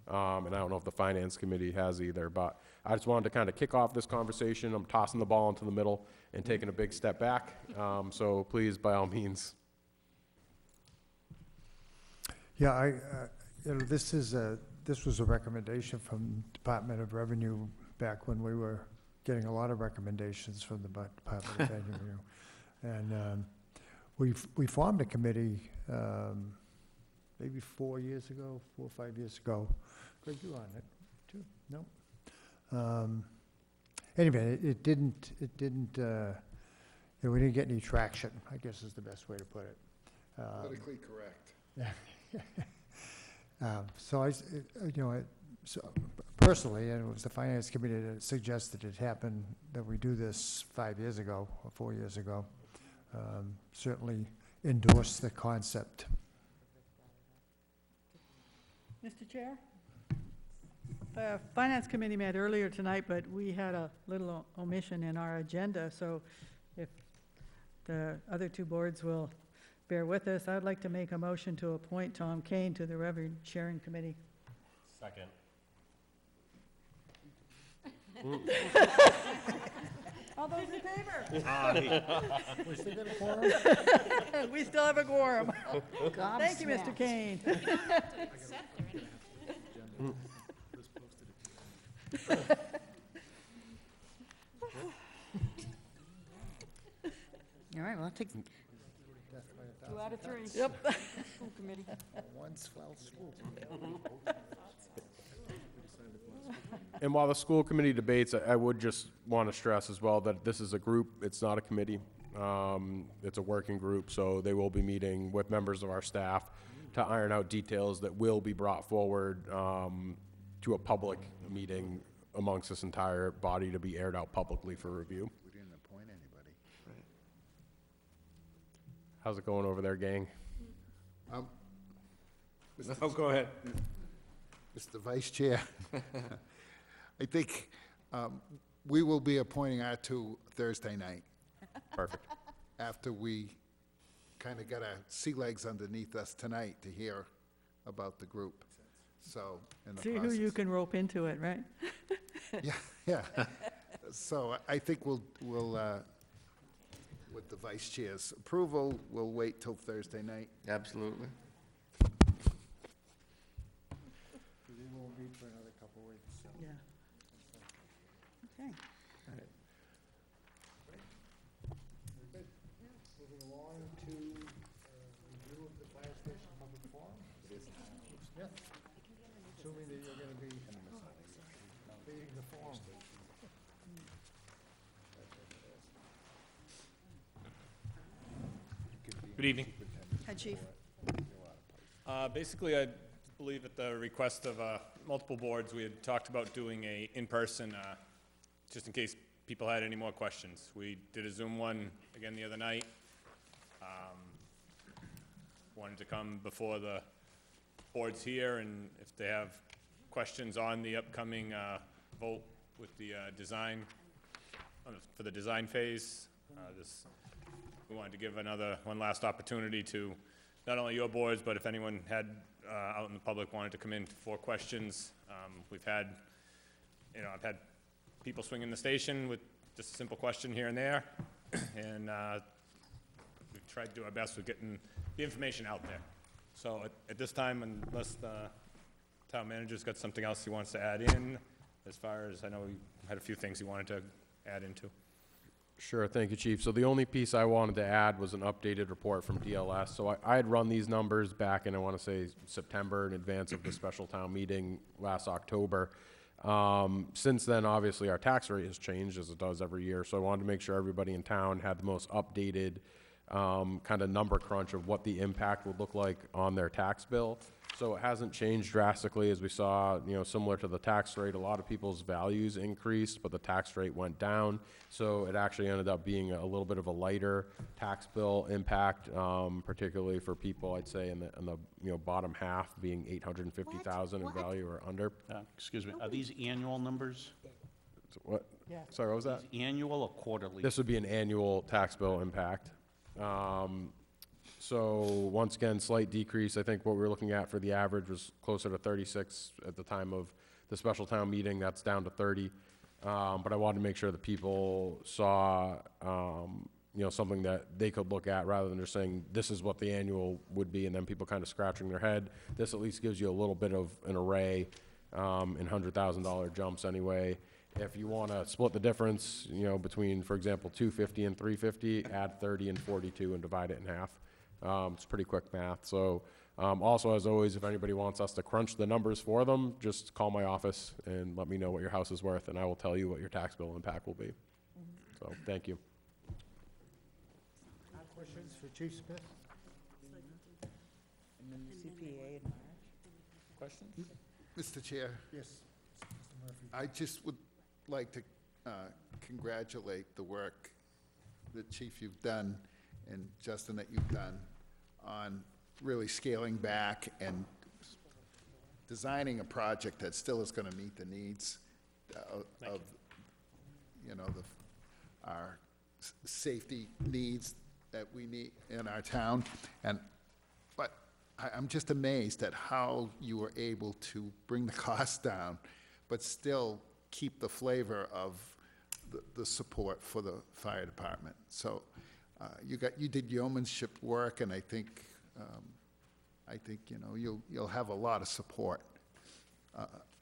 E: and I don't know if the finance committee has either. But I just wanted to kind of kick off this conversation. I'm tossing the ball into the middle and taking a big step back. So please, by all means.
A: Yeah, this was a recommendation from Department of Revenue back when we were getting a lot of recommendations from the Department of Revenue. And we formed a committee maybe 4 or 5 years ago. Greg, you on it too? No? Anyway, it didn't, we didn't get any traction, I guess is the best way to put it.
H: Politically correct.
A: So personally, and it was the Finance Committee that suggested it happen, that we do this 5 years ago, or 4 years ago. Certainly endorse the concept.
I: Mr. Chair? The Finance Committee met earlier tonight, but we had a little omission in our agenda, so if the other 2 boards will bear with us, I'd like to make a motion to appoint Tom Kane to the Revenue Sharing Committee.
B: Second.
I: All those in favor?
A: We still got a quorum?
I: We still have a quorum. Thank you, Mr. Kane.
D: All right, well, I'll take
I: 2 out of 3. Yep.
D: school committee.
A: One swell school.
E: And while the school committee debates, I would just want to stress as well that this is a group, it's not a committee. It's a working group, so they will be meeting with members of our staff to iron out details that will be brought forward to a public meeting amongst this entire body to be aired out publicly for review.
H: We didn't appoint anybody.
E: How's it going over there, gang?
H: Mr.
E: Oh, go ahead.
H: Mr. Vice Chair, I think we will be appointing our two Thursday night,
E: Perfect.
H: after we kind of got our sea legs underneath us tonight to hear about the group. So, in the
I: See who
H: process.
I: you can rope into it, right?
H: Yeah, yeah. So I think we'll, with the vice chair's approval, we'll wait till Thursday night.
C: Absolutely.
A: We won't meet for another couple of weeks, so.
I: Yeah. Okay.
A: Moving along to review of the fire station public forum. Smith, assuming that you're going to be leading the forum.
K: Good evening.
D: Hi, Chief.
K: Basically, I believe at the request of multiple boards, we had talked about doing a in-person, just in case people had any more questions. We did a Zoom one again the other night. Wanted to come before the boards here, and if they have questions on the upcoming vote with the design, for the design phase, we wanted to give one last opportunity to not only your boards, but if anyone had, out in the public wanted to come in for questions. We've had, I've had people swing in the station with just a simple question here and there, and we've tried to do our best with getting the information out there. So at this time, unless the town manager's got something else he wants to add in, as far as, I know we had a few things he wanted to add into.
E: Sure, thank you, Chief. So the only piece I wanted to add was an updated report from DLS. So I had run these numbers back in, I want to say, September in advance of the special town meeting last October. Since then, obviously, our tax rate has changed, as it does every year. So I wanted to make sure everybody in town had the most updated kind of number crunch of what the impact would look like on their tax bill. So it hasn't changed drastically, as we saw, similar to the tax rate. A lot of people's values increased, but the tax rate went down. So it actually ended up being a little bit of a lighter tax bill impact, particularly for people, I'd say, in the bottom half, being 850,000 in value or under.
L: Excuse me, are these annual numbers?
E: What?
I: Yeah.
E: Sorry, what was that?
L: Annual or quarterly?
E: This would be an annual tax bill impact. So once again, slight decrease. I think what we were looking at for the average was closer to 36 at the time of the special town meeting. That's down to 30. But I wanted to make sure that people saw, something that they could look at rather than just saying, this is what the annual would be, and then people kind of scratching their head. This at least gives you a little bit of an array in $100,000 jumps anyway. If you want to split the difference, between, for example, 250 and 350, add 30 and 42 and divide it in half. It's pretty quick math. So also, as always, if anybody wants us to crunch the numbers for them, just call my office and let me know what your house is worth, and I will tell you what your tax bill impact will be. So thank you.
A: Questions for Chief Smith?
G: CPA in March.
K: Questions?
H: Mr. Chair,
A: Yes, Mr. Murphy.
H: I just would like to congratulate the work that, Chief, you've done, and Justin, that you've done on really scaling back and designing a project that still is going to meet the needs of, our safety needs that we need in our town. But I'm just amazed at how you were able to bring the cost down, but still keep the flavor of the support for the fire department. So you did yeomanship work, and I think you'll have a lot of support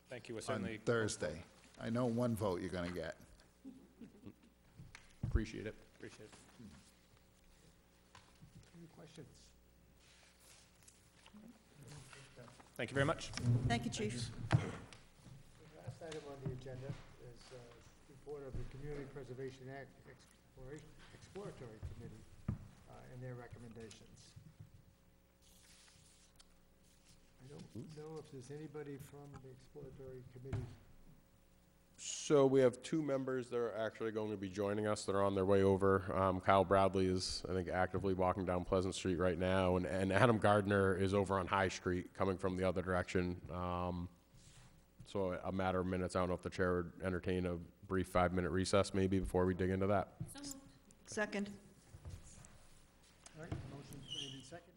K: Thank you. We're
H: on
K: certainly,
H: Thursday. I know one vote you're going to get.
E: Appreciate it.
K: appreciate it.
A: Any questions?
K: Thank you very much.
D: Thank you, Chief.
A: The last item on the agenda is report of the Community Preservation Act Exploratory Committee and their recommendations. I don't know if there's anybody from the Exploratory Committee.
E: So we have two members that are actually going to be joining us that are on their way over. Kyle Bradley is, I think, actively walking down Pleasant Street right now, and Adam Gardner is over on High Street, coming from the other direction. So a matter of minutes, I don't know if the chair would entertain a brief 5-minute recess maybe before we dig into that.
D: Second.
A: All right, motion's made and seconded.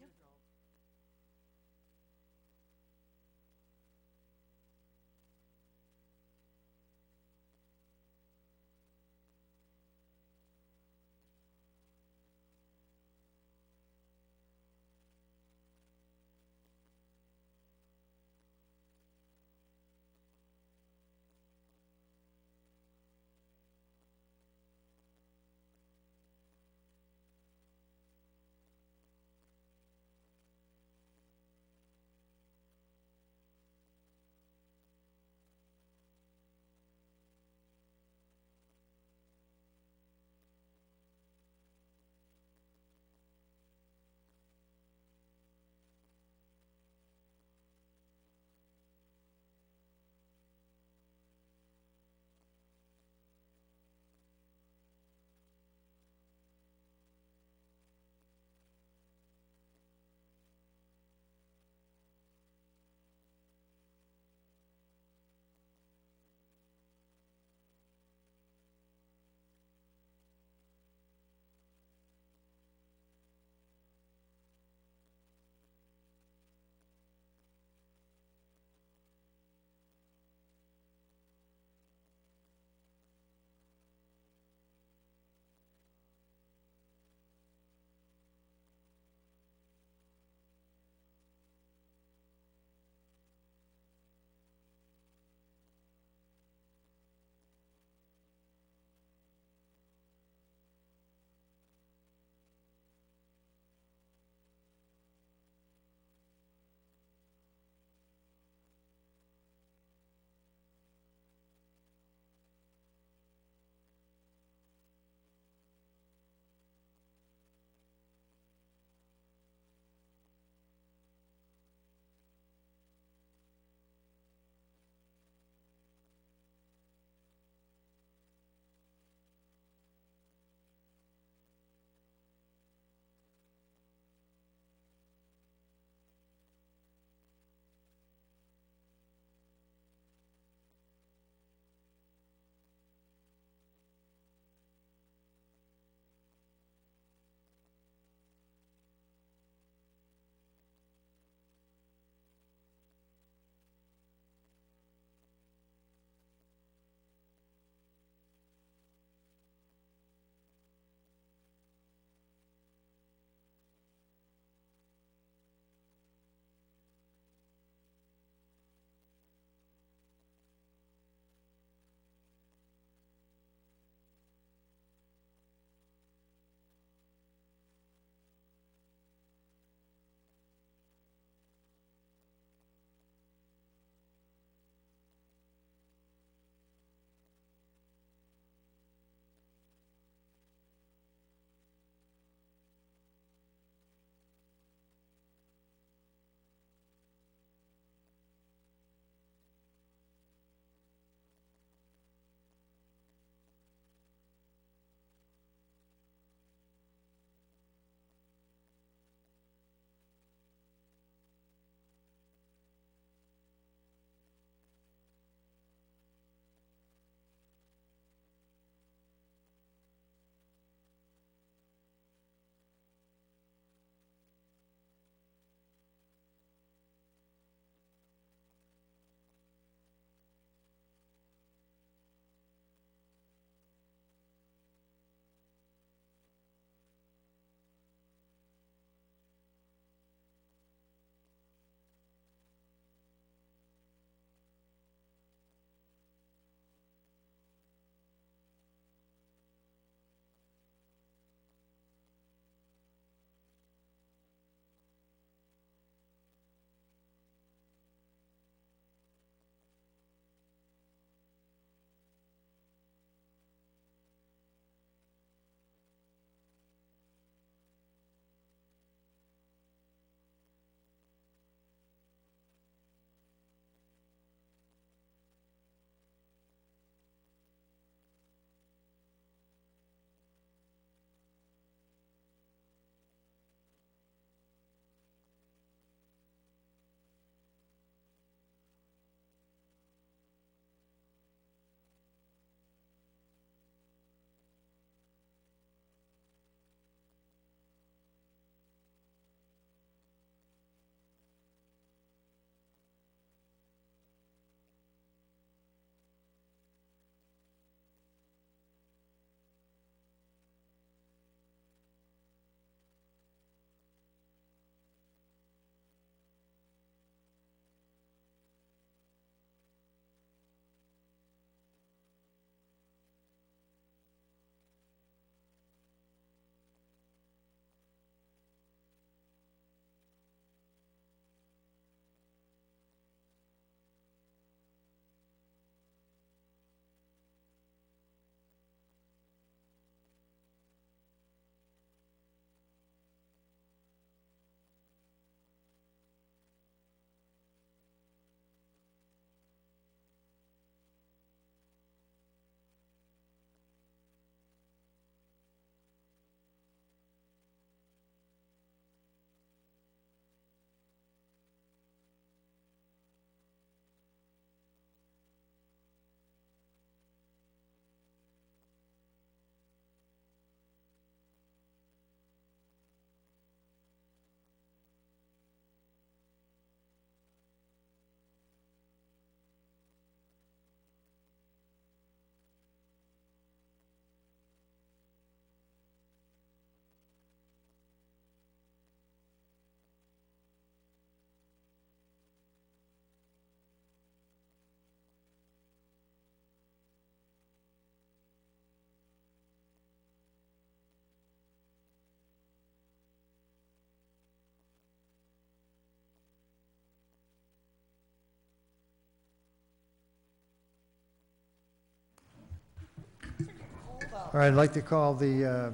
A: All right, I'd like to call the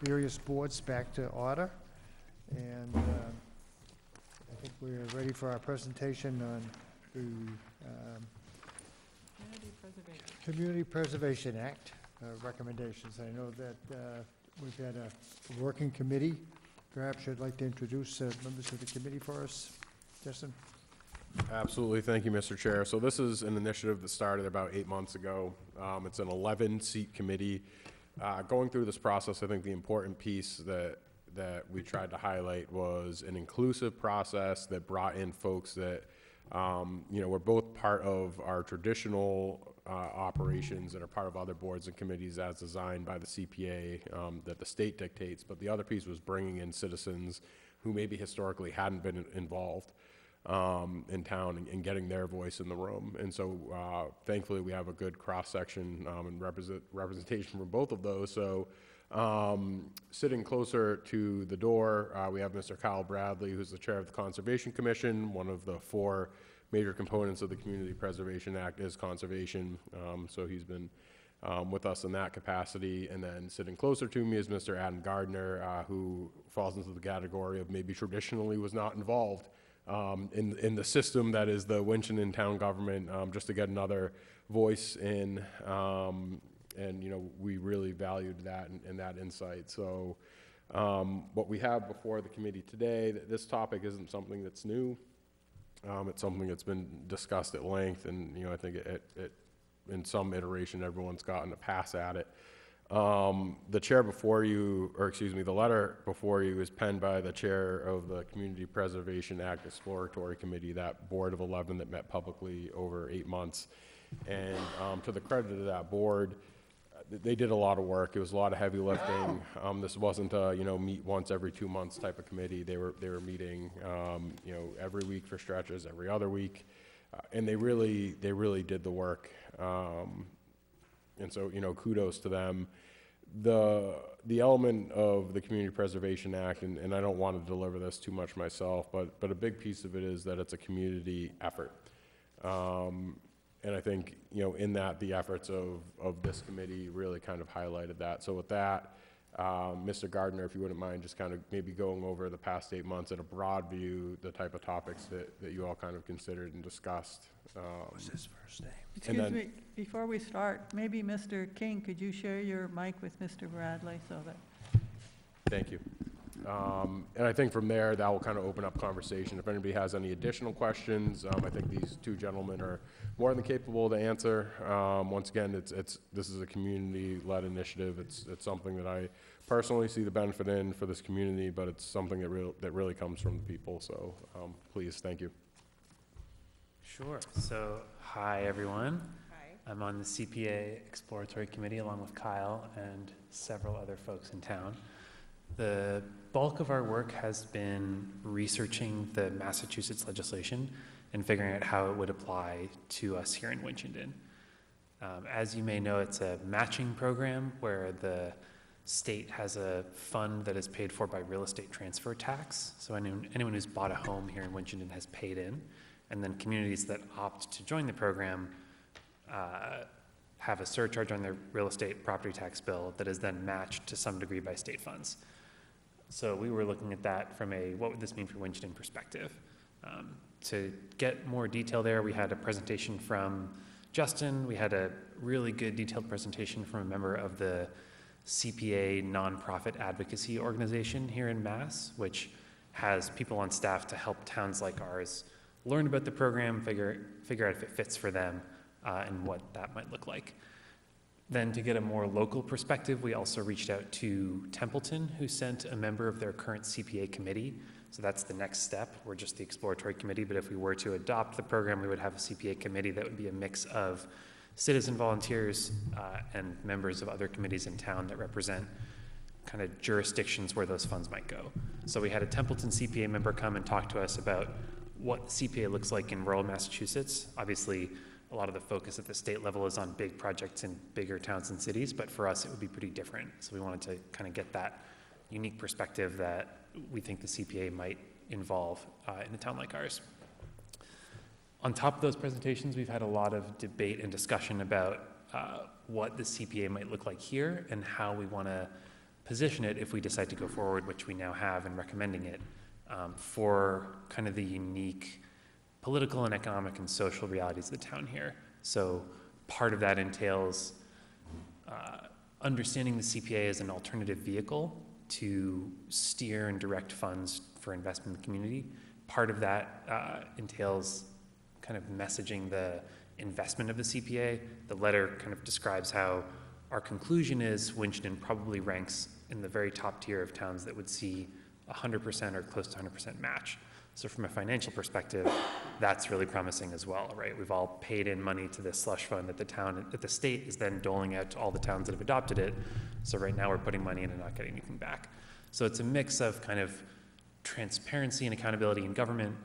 A: various boards back to order. And I think we're ready for our presentation on the Community Preservation Act recommendations. I know that we've had a working committee. Perhaps you'd like to introduce members of the committee for us, Justin?
E: Absolutely. Thank you, Mr. Chair. So this is an initiative that started about 8 months ago. It's an 11-seat committee. Going through this process, I think the important piece that we tried to highlight was an inclusive process that brought in folks that, were both part of our traditional operations and are part of other boards and committees as designed by the CPA that the state dictates. But the other piece was bringing in citizens who maybe historically hadn't been involved in town and getting their voice in the room. And so thankfully we have a good cross-section and representation from both of those. So sitting closer to the door, we have Mr. Kyle Bradley, who's the chair of the Conservation Commission. One of the 4 major components of the Community Preservation Act is conservation. So he's been with us in that capacity. And then sitting closer to me is Mr. Adam Gardner, who falls into the category of maybe traditionally was not involved in the system that is the Winchendon town government, just to get another voice in. And, we really valued that and that insight. So what we have before the committee today, this topic isn't something that's new. It's something that's been discussed at length, and, I think it in some iteration, everyone's gotten a pass at it. The chair before you, or excuse me, the letter before you is penned by the chair of the Community Preservation Act Exploratory Committee, that board of 11 that met publicly over 8 months. And to the credit of that board, they did a lot of work. It was a lot of heavy lifting. This wasn't a, meet once every 2 months type of committee. They were meeting, every week for stretches, every other week. And they really did the work. And so, kudos to them. The element of the Community Preservation Act, and I don't want to deliver this too much myself, but a big piece of it is that it's a community effort. And I think, in that, the efforts of this committee really kind of highlighted that. So with that, Mr. Gardner, if you wouldn't mind just kind of maybe going over the past 8 months at a broad view, the type of topics that you all kind of considered and discussed.
L: What's his first name?
I: Excuse me, before we start, maybe Mr. King, could you share your mic with Mr. Bradley so that...
E: Thank you. And I think from there, that will kind of open up conversation. If anybody has any additional questions, I think these 2 gentlemen are more than capable to answer. Once again, this is a community-led initiative. It's something that I personally see the benefit in for this community, but it's something that really comes from the people. So please, thank you.
M: Sure. So, hi everyone.
F: Hi.
M: I'm on the CPA Exploratory Committee along with Kyle and several other folks in town. The bulk of our work has been researching the Massachusetts legislation and figuring out how it would apply to us here in Winchendon. As you may know, it's a matching program where the state has a fund that is paid for by real estate transfer tax. So anyone who's bought a home here in Winchendon has paid in. And then communities that opt to join the program have a surcharge on their real estate property tax bill that is then matched to some degree by state funds. So we were looking at that from a what would this mean for Winchendon perspective. To get more detail there, we had a presentation from Justin. We had a really good detailed presentation from a member of the CPA nonprofit advocacy organization here in Mass, which has people on staff to help towns like ours learn about the program, figure out if it fits for them, and what that might look like. Then to get a more local perspective, we also reached out to Templeton, who sent a member of their current CPA committee. So that's the next step. We're just the exploratory committee, but if we were to adopt the program, we would have a CPA committee that would be a mix of citizen volunteers and members of other committees in town that represent kind of jurisdictions where those funds might go. So we had a Templeton CPA member come and talk to us about what CPA looks like in rural Massachusetts. Obviously, a lot of the focus at the state level is on big projects in bigger towns and cities, but for us it would be pretty different. So we wanted to kind of get that unique perspective that we think the CPA might involve in a town like ours. On top of those presentations, we've had a lot of debate and discussion about what the CPA might look like here and how we want to position it if we decide to go forward, which we now have in recommending it, for kind of the unique political and economic and social realities of the town here. So part of that entails understanding the CPA as an alternative vehicle to steer and direct funds for investment in the community. Part of that entails kind of messaging the investment of the CPA. The letter kind of describes how our conclusion is Winchendon probably ranks in the very top tier of towns that would see 100% or close to 100% match. So from a financial perspective, that's really promising as well, right? We've all paid in money to this slush fund that the state is then doling out to all the towns that have adopted it. So right now we're putting money in and not getting anything back. So it's a mix of kind of transparency and accountability in government,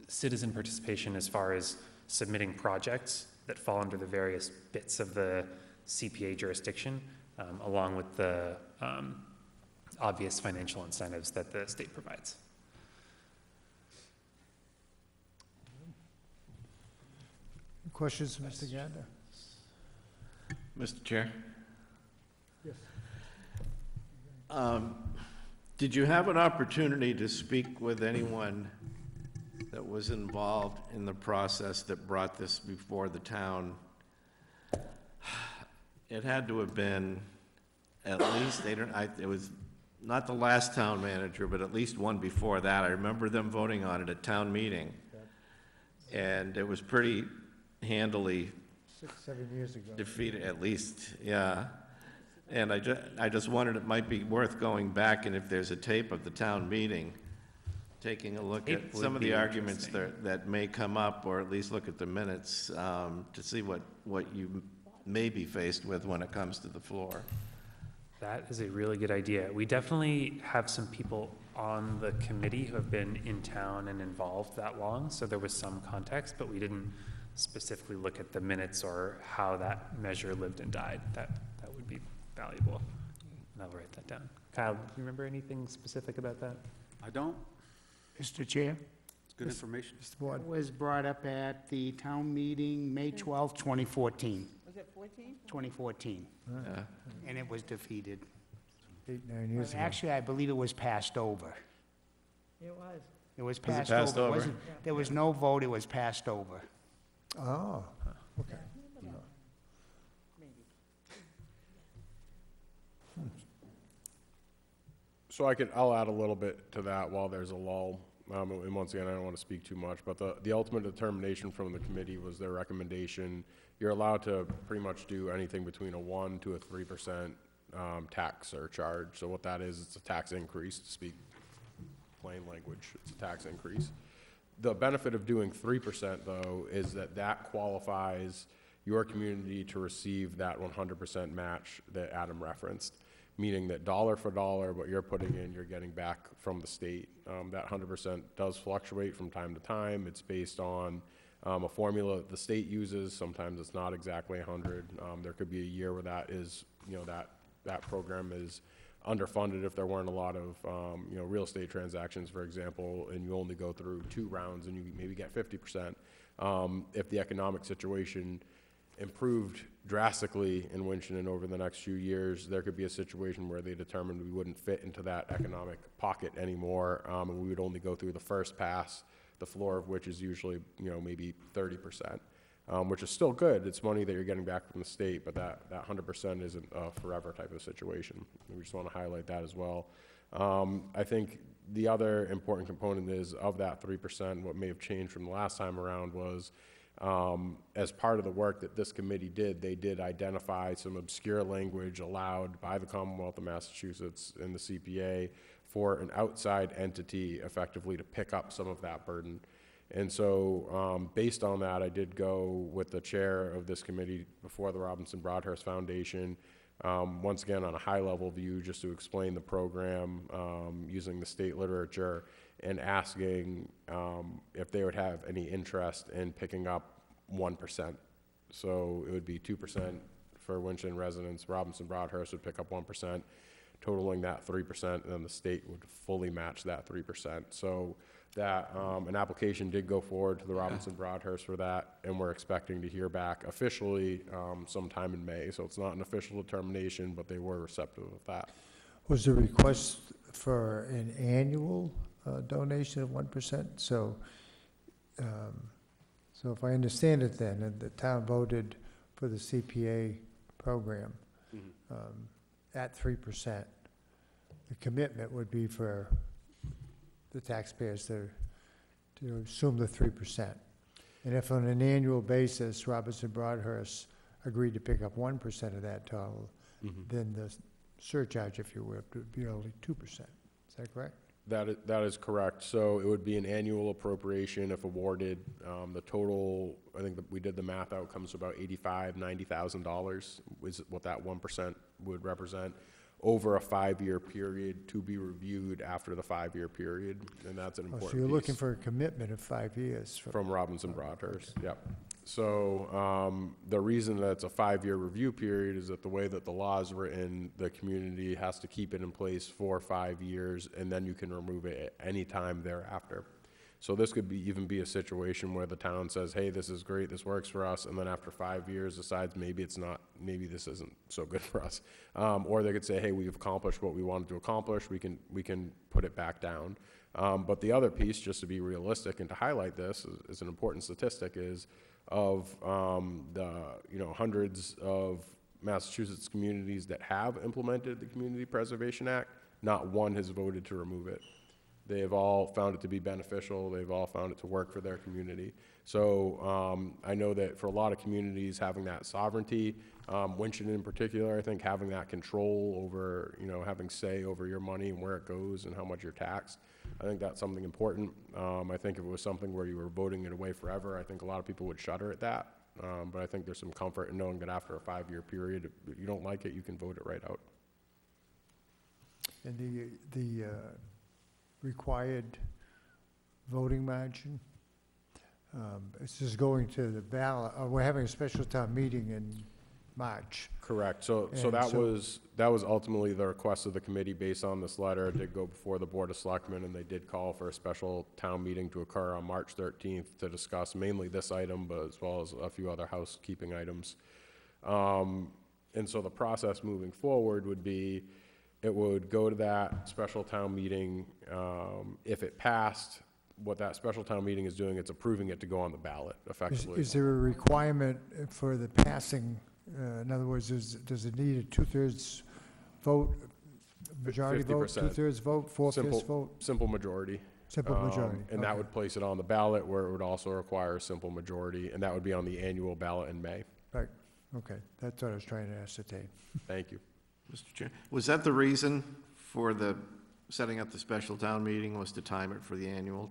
M: citizen participation as far as submitting projects that fall under the various bits of the CPA jurisdiction, along with the obvious financial incentives that the state provides.
A: Questions, Mr. Gardner?
C: Mr. Chair?
A: Yes.
C: Did you have an opportunity to speak with anyone that was involved in the process that brought this before the town? It had to have been at least, it was not the last town manager, but at least one before that. I remember them voting on it at town meeting. And it was pretty handily
A: 6-7 years ago.
C: defeated, at least, yeah. And I just wondered, it might be worth going back, and if there's a tape of the town meeting, taking a look
M: It
C: at
M: would
C: some of the
M: be
C: arguments
M: interesting.
C: that may come up, or at least look at the minutes, to see what you may be faced with when it comes to the floor.
M: That is a really good idea. We definitely have some people on the committee who have been in town and involved that long, so there was some context, but we didn't specifically look at the minutes or how that measure lived and died. That would be valuable. And I'll write that down. Kyle, do you remember anything specific about that?
L: I don't.
N: Mr. Chair,
L: It's good information.
A: Mr. Ward?
N: it was brought up at the town meeting, May 12, 2014.
D: Was it 14?
N: 2014,
C: Yeah.
N: and it was defeated.
A: 8-9 years ago.
N: Actually, I believe it was passed over.
I: It was.
N: It was
C: it
N: passed
C: passed
N: over. It
C: over?
N: wasn't- There was no vote, it was passed over.
A: Oh, okay.
E: So I'll add a little bit to that while there's a lull. And once again, I don't want to speak too much, but the ultimate determination from the committee was their recommendation. You're allowed to pretty much do anything between a 1% to a 3% tax surcharge. So what that is, it's a tax increase, to speak plain language. It's a tax increase. The benefit of doing 3%, though, is that qualifies your community to receive that 100% match that Adam referenced, meaning that dollar for dollar, what you're putting in, you're getting back from the state. That 100% does fluctuate from time to time. It's based on a formula that the state uses. Sometimes it's not exactly 100. There could be a year where that is, that program is underfunded if there weren't a lot of, real estate transactions, for example, and you only go through 2 rounds and you maybe get 50%. If the economic situation improved drastically in Winchendon over the next few years, there could be a situation where they determined we wouldn't fit into that economic pocket anymore, and we would only go through the first pass, the floor of which is usually, maybe 30%, which is still good. It's money that you're getting back from the state, but that 100% isn't a forever type of situation. We just want to highlight that as well. I think the other important component is, of that 3%, what may have changed from the last time around was, as part of the work that this committee did, they did identify some obscure language allowed by the Commonwealth of Massachusetts and the CPA for an outside entity effectively to pick up some of that burden. And so, based on that, I did go with the chair of this committee before the Robinson Broadhurst Foundation, once again on a high-level view, just to explain the program using the state literature, and asking if they would have any interest in picking up 1%. So it would be 2% for Winchendon residents. Robinson Broadhurst would pick up 1%, totaling that 3%, and then the state would fully match that 3%. So that an application did go forward to the Robinson Broadhurst for that, and we're expecting to hear back officially sometime in May. So it's not an official determination, but they were receptive of that.
A: Was the request for an annual donation of 1%? So if I understand it then, and the town voted for the CPA program at 3%, the commitment would be for the taxpayers to assume the 3%. And if on an annual basis, Robinson Broadhurst agreed to pick up 1% of that total, then the surcharge, if you will, would be only 2%. Is that correct?
E: That is correct. So it would be an annual appropriation if awarded. The total, I think that we did the math out, comes to about $90,000 is what that 1% would represent over a 5-year period to be reviewed after the 5-year period, and that's an important
A: So you're looking
E: piece.
A: for a commitment of 5 years.
E: From Robinson Broadhurst, yep. So the reason that it's a 5-year review period is that the way that the law is written, the community has to keep it in place for 5 years, and then you can remove it at any time thereafter. So this could even be a situation where the town says, hey, this is great, this works for us, and then after 5 years decides maybe it's not, maybe this isn't so good for us. Or they could say, hey, we've accomplished what we wanted to accomplish, we can put it back down. But the other piece, just to be realistic and to highlight this, is an important statistic, is of the hundreds of Massachusetts communities that have implemented the Community Preservation Act, not one has voted to remove it. They have all found it to be beneficial. They've all found it to work for their community. So I know that for a lot of communities, having that sovereignty, Winchendon in particular, I think having that control over, having say over your money and where it goes and how much you're taxed, I think that's something important. I think if it was something where you were voting it away forever, I think a lot of people would shudder at that. But I think there's some comfort in knowing that after a 5-year period, if you don't like it, you can vote it right out.
A: And the required voting margin, it's just going to the ballot. We're having a special town meeting in March.
E: Correct. So
A: And
E: that was ultimately the request of the committee based on this letter. It did go before the Board of Selectmen, and they did call for a special town meeting to occur on March 13th to discuss mainly this item, but as well as a few other housekeeping items. And so the process moving forward would be, it would go to that special town meeting. If it passed, what that special town meeting is doing, it's approving it to go on the ballot effectively.
A: Is there a requirement for the passing? In other words, does it need a 2/3 vote, majority vote,
E: 50%.
A: 2/3 vote, 4/5 vote?
E: Simple majority.
A: Simple majority.
E: And that
A: okay.
E: would place it on the ballot, where it would also require a simple majority, and that would be on the annual ballot in May.
A: Right, okay, that's what I was trying to ascertain.
E: Thank you.
C: Mr. Chair, was that the reason for the setting up the special town meeting, was to time it for the annual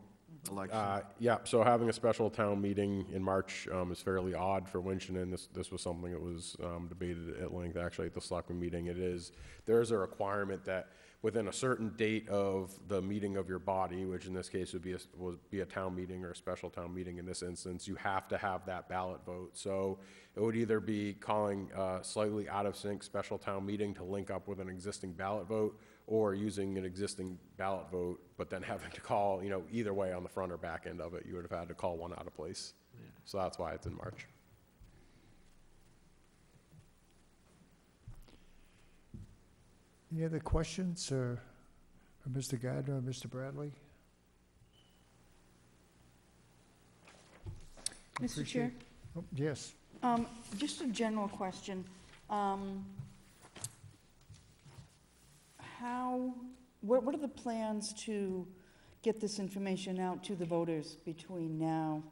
C: election?
E: Yeah, so having a special town meeting in March is fairly odd for Winchendon. This was something that was debated at length, actually, at the selectmen meeting. There is a requirement that within a certain date of the meeting of your body, which in this case would be a town meeting or a special town meeting in this instance, you have to have that ballot vote. So it would either be calling a slightly out of sync special town meeting to link up with an existing ballot vote, or using an existing ballot vote, but then having to call, either way on the front or back end of it, you would have had to call one out of place. Yeah. So that's why it's in March.
A: Any other questions for Mr. Gardner or Mr. Bradley?
D: Mr. Chair?
A: Oh, yes.
D: Just a general question. What are the plans to get this information out to the voters between now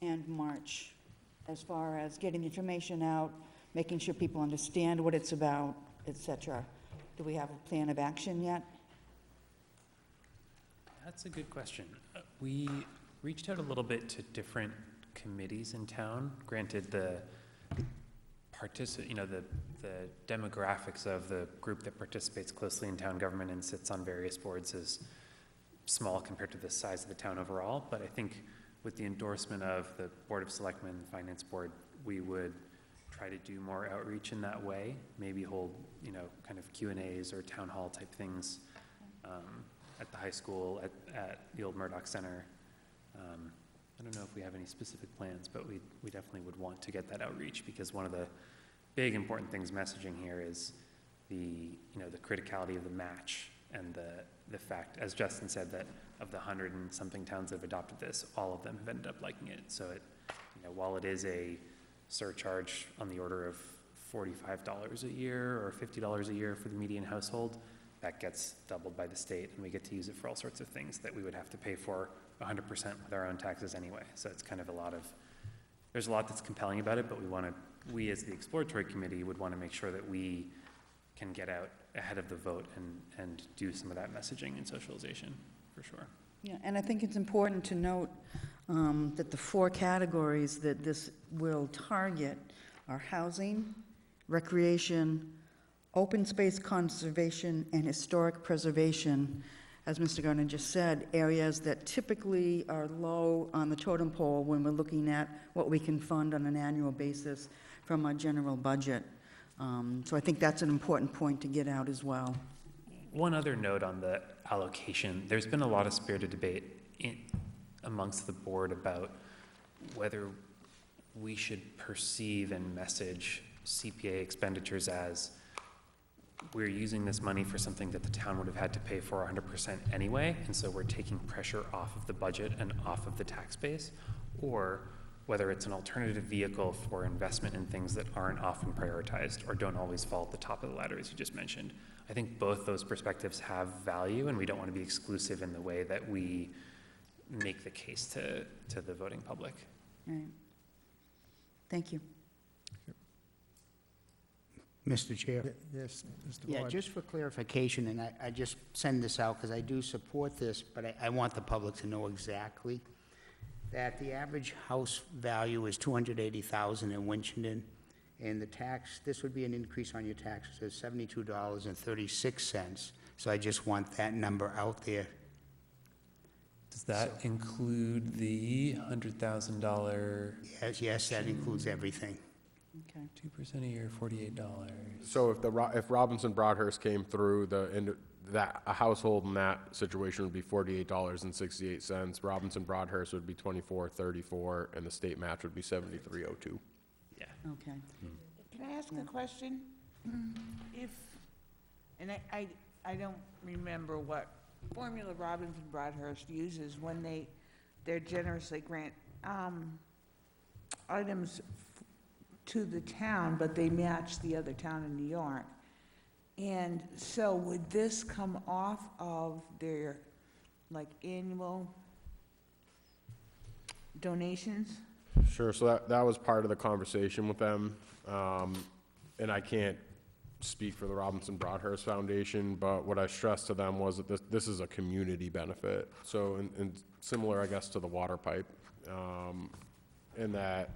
D: and March, as far as getting the information out, making sure people understand what it's about, et cetera? Do we have a plan of action yet?
M: That's a good question. We reached out a little bit to different committees in town. Granted, the demographics of the group that participates closely in town government and sits on various boards is small compared to the size of the town overall. But I think with the endorsement of the Board of Selectmen, the Finance Board, we would try to do more outreach in that way. Maybe hold, kind of Q&As or town hall type things at the high school, at the old Murdoch Center. I don't know if we have any specific plans, but we definitely would want to get that outreach, because one of the big important things messaging here is the criticality of the match, and the fact, as Justin said, that of the 100 and something towns that have adopted this, all of them have ended up liking it. So while it is a surcharge on the order of $45 a year or $50 a year for the median household, that gets doubled by the state, and we get to use it for all sorts of things that we would have to pay for 100% with our own taxes anyway. So it's kind of there's a lot that's compelling about it, but we as the exploratory committee would want to make sure that we can get out ahead of the vote and do some of that messaging and socialization, for sure.
D: Yeah, and I think it's important to note that the 4 categories that this will target are housing, recreation, open space conservation, and historic preservation. As Mr. Gardner just said, areas that typically are low on the totem pole when we're looking at what we can fund on an annual basis from our general budget. So I think that's an important point to get out as well.
M: One other note on the allocation, there's been a lot of spirited debate amongst the board about whether we should perceive and message CPA expenditures as we're using this money for something that the town would have had to pay for 100% anyway, and so we're taking pressure off of the budget and off of the tax base, or whether it's an alternative vehicle for investment in things that aren't often prioritized or don't always fall at the top of the ladder, as you just mentioned. I think both those perspectives have value, and we don't want to be exclusive in the way that we make the case to the voting public.
D: All right. Thank you.
N: Mr. Chair?
A: Yes, Mr.
N: Yeah,
A: Ward.
N: just for clarification, and I just send this out because I do support this, but I want the public to know exactly that the average house value is $280,000 in Winchendon, and the tax, this would be an increase on your taxes of $72.36. So I just want that number out there.
M: Does that include the $100,000?
N: Yes, that includes everything.
D: Okay.
M: 2% a year, $48.
E: So if Robinson Broadhurst came through, a household in that situation would be $48.68. Robinson Broadhurst would be $24.34, and the state match would be $73.02.
M: Yeah.
D: Okay.
O: Can I ask a question? If, and I don't remember what formula Robinson Broadhurst uses when they're generously grant items to the town, but they match the other town in New York. And so would this come off of their, annual donations?
E: Sure, so that was part of the conversation with them. And I can't speak for the Robinson Broadhurst Foundation, but what I stressed to them was that this is a community benefit. So, and similar, I guess, to the water pipe, in that,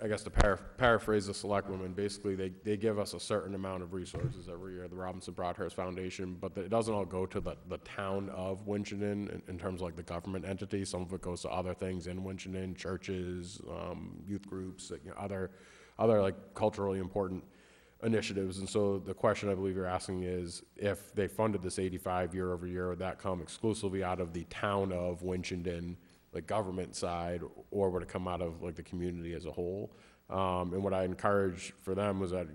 E: I guess to paraphrase the selectwoman, basically they give us a certain amount of resources every year, the Robinson Broadhurst Foundation, but it doesn't all go to the town of Winchendon in terms of the government entity. Some of it goes to other things in Winchendon, churches, youth groups, other culturally important initiatives. And so the question I believe you're asking is, if they funded this 85 year over year, would that come exclusively out of the town of Winchendon, government side, or would it come out of the community as a whole? And what I encourage for them was that,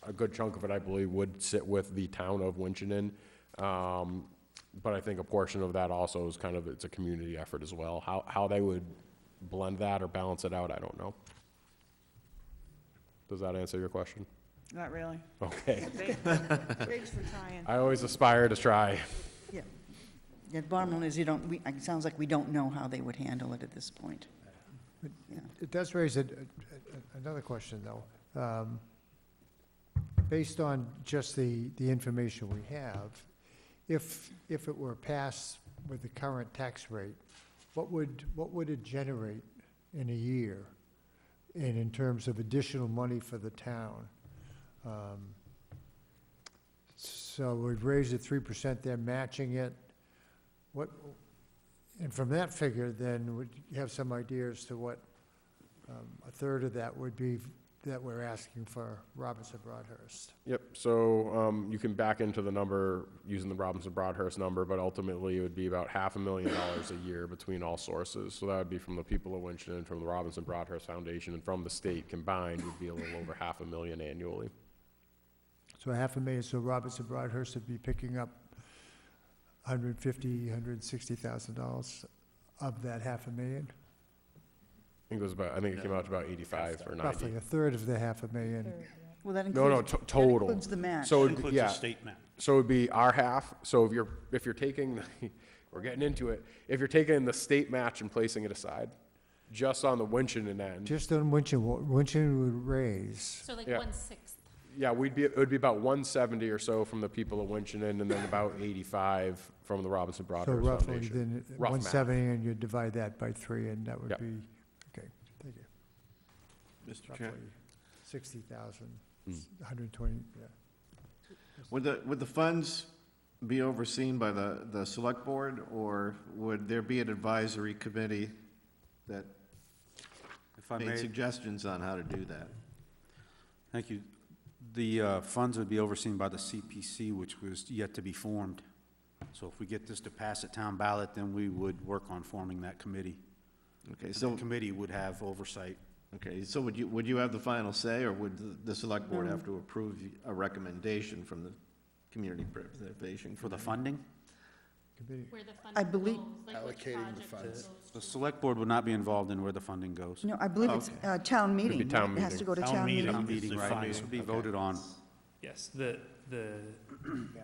E: a good chunk of it, I believe, would sit with the town of Winchendon. But I think a portion of that also is it's a community effort as well. How they would blend that or balance it out, I don't know. Does that answer your question?
O: Not really.
E: Okay.
O: Thanks for trying.
E: I always aspire to try.
D: Yeah. The bottom line is it sounds like we don't know how they would handle it at this point. Yeah.
A: It does raise another question, though. Based on just the information we have, if it were passed with the current tax rate, what would it generate in a year in terms of additional money for the town? So we'd raise it 3%, they're matching it. And from that figure, then would you have some idea as to what a third of that would be that we're asking for Robinson Broadhurst.
E: Yep, so you can back into the number using the Robinson Broadhurst number, but ultimately it would be about $500,000 a year between all sources. So that would be from the people of Winchendon, from the Robinson Broadhurst Foundation, and from the state combined would be a little over $500,000 annually.
A: So $500,000, so Robinson Broadhurst would be picking up $150,000, $160,000 of that $500,000?
E: I think it came out to about 85 or 90.
A: Roughly a third of the $500,000.
D: Well, that
E: No,
D: includes.
E: total.
D: That includes the match.
E: So,
L: Includes
E: yeah,
L: the state match.
E: so it'd be our half. So if you're taking, we're getting into it. If you're taking the state match and placing it aside, just on the Winchendon end,
A: Just on Winchendon would raise.
J: So like
E: Yeah.
J: 1/6.
E: yeah, it would be about 170 or so from the people of Winchendon, and then about 85 from the Robinson
A: So
E: Broadhurst
A: roughly
E: Foundation.
A: then
E: Rough math.
A: 170, and you divide that by 3, and that would
E: Yep.
A: be, okay, thank you.
C: Mr. Chair,
A: Roughly 60,000,
E: Hmm.
A: 120, yeah.
C: would the funds be overseen by the select board, or would there be an advisory committee that
L: If I
C: made
L: may,
C: suggestions on how to do that?
L: thank you. The funds would be overseen by the CPC, which was yet to be formed. So if we get this to pass at town ballot, then we would work on forming that committee.
C: Okay,
L: And
C: so,
L: the committee would have oversight.
C: okay, so would you have the final say, or would the select board have to approve a recommendation from the Community Preservation
L: For the
C: Committee?
L: funding,
A: Committee.
J: Where the
D: I
J: funding
D: believe-
J: goes, like which
H: Allocating the
J: project
H: funds.
J: it goes
L: the
J: to.
L: select board would not be involved in where the funding goes.
D: No, I believe it's town meeting.
E: be town
D: It has to
E: meeting.
D: go to town meeting.
L: Town meeting, right, this would be voted on.
M: Yes, the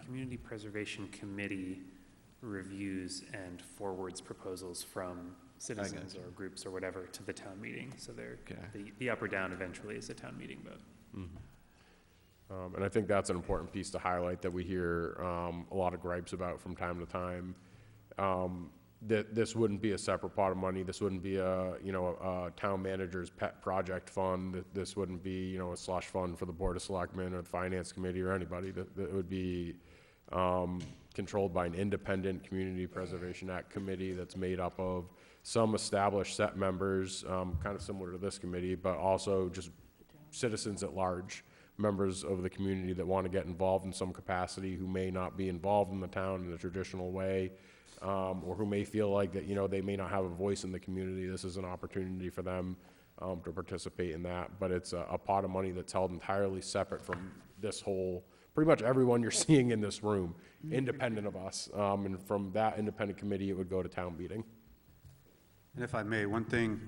M: Community Preservation Committee reviews and forwards proposals from citizens or groups or whatever to the town meeting. So the up or down eventually is a town meeting vote.
E: And I think that's an important piece to highlight that we hear a lot of gripes about from time to time. That this wouldn't be a separate pot of money. This wouldn't be a town manager's pet project fund. This wouldn't be, a slush fund for the Board of Selectmen or the Finance Committee or anybody. That would be controlled by an independent Community Preservation Act committee that's made up of some established set members, kind of similar to this committee, but also just citizens at large, members of the community that want to get involved in some capacity, who may not be involved in the town in the traditional way, or who may feel like that, they may not have a voice in the community. This is an opportunity for them to participate in that. But it's a pot of money that's held entirely separate from this whole, pretty much everyone you're seeing in this room, independent of us. And from that independent committee, it would go to town meeting.
L: And if I may, one thing,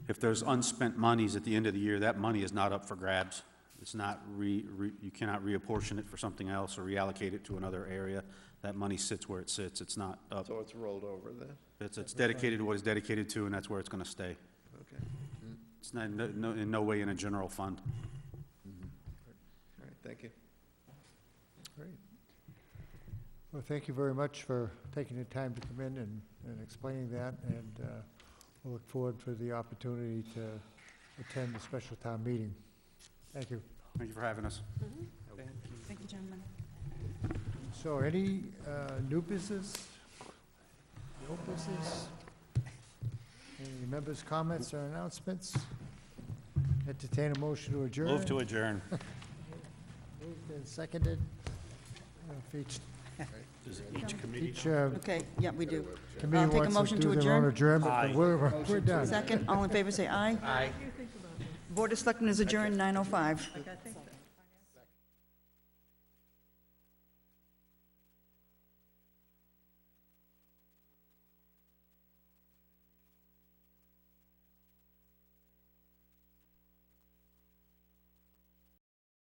L: if there's unspent monies at the end of the year, that money is not up for grabs. It's not you cannot reapportion it for something else or reallocate it to another area. That money sits where it sits. It's not up.
C: So it's rolled over then?
L: It's dedicated to what it's dedicated to, and that's where it's gonna stay.
C: Okay,
L: It's not, in no way in a general fund.
C: all right, thank you.
A: Great. Well, thank you very much for taking the time to come in and explaining that, and we'll look forward for the opportunity to attend the special town meeting. Thank you.
L: Thank you for having us.
D: Thank you, gentlemen.
A: So any new business? Old business? Any members' comments or announcements? Entertain a motion to adjourn?
L: Move to adjourn.
A: Moved and seconded. For each
L: Does each committee?
A: Each
D: Okay, yeah, we do.
A: committee
D: I'll take a
A: wants
D: motion
A: to
D: to
A: do their own
D: adjourn.
A: adjournment, but we're done.
D: Second, all in favor, say aye. Aye. Board of Selectmen is adjourned, 9:05.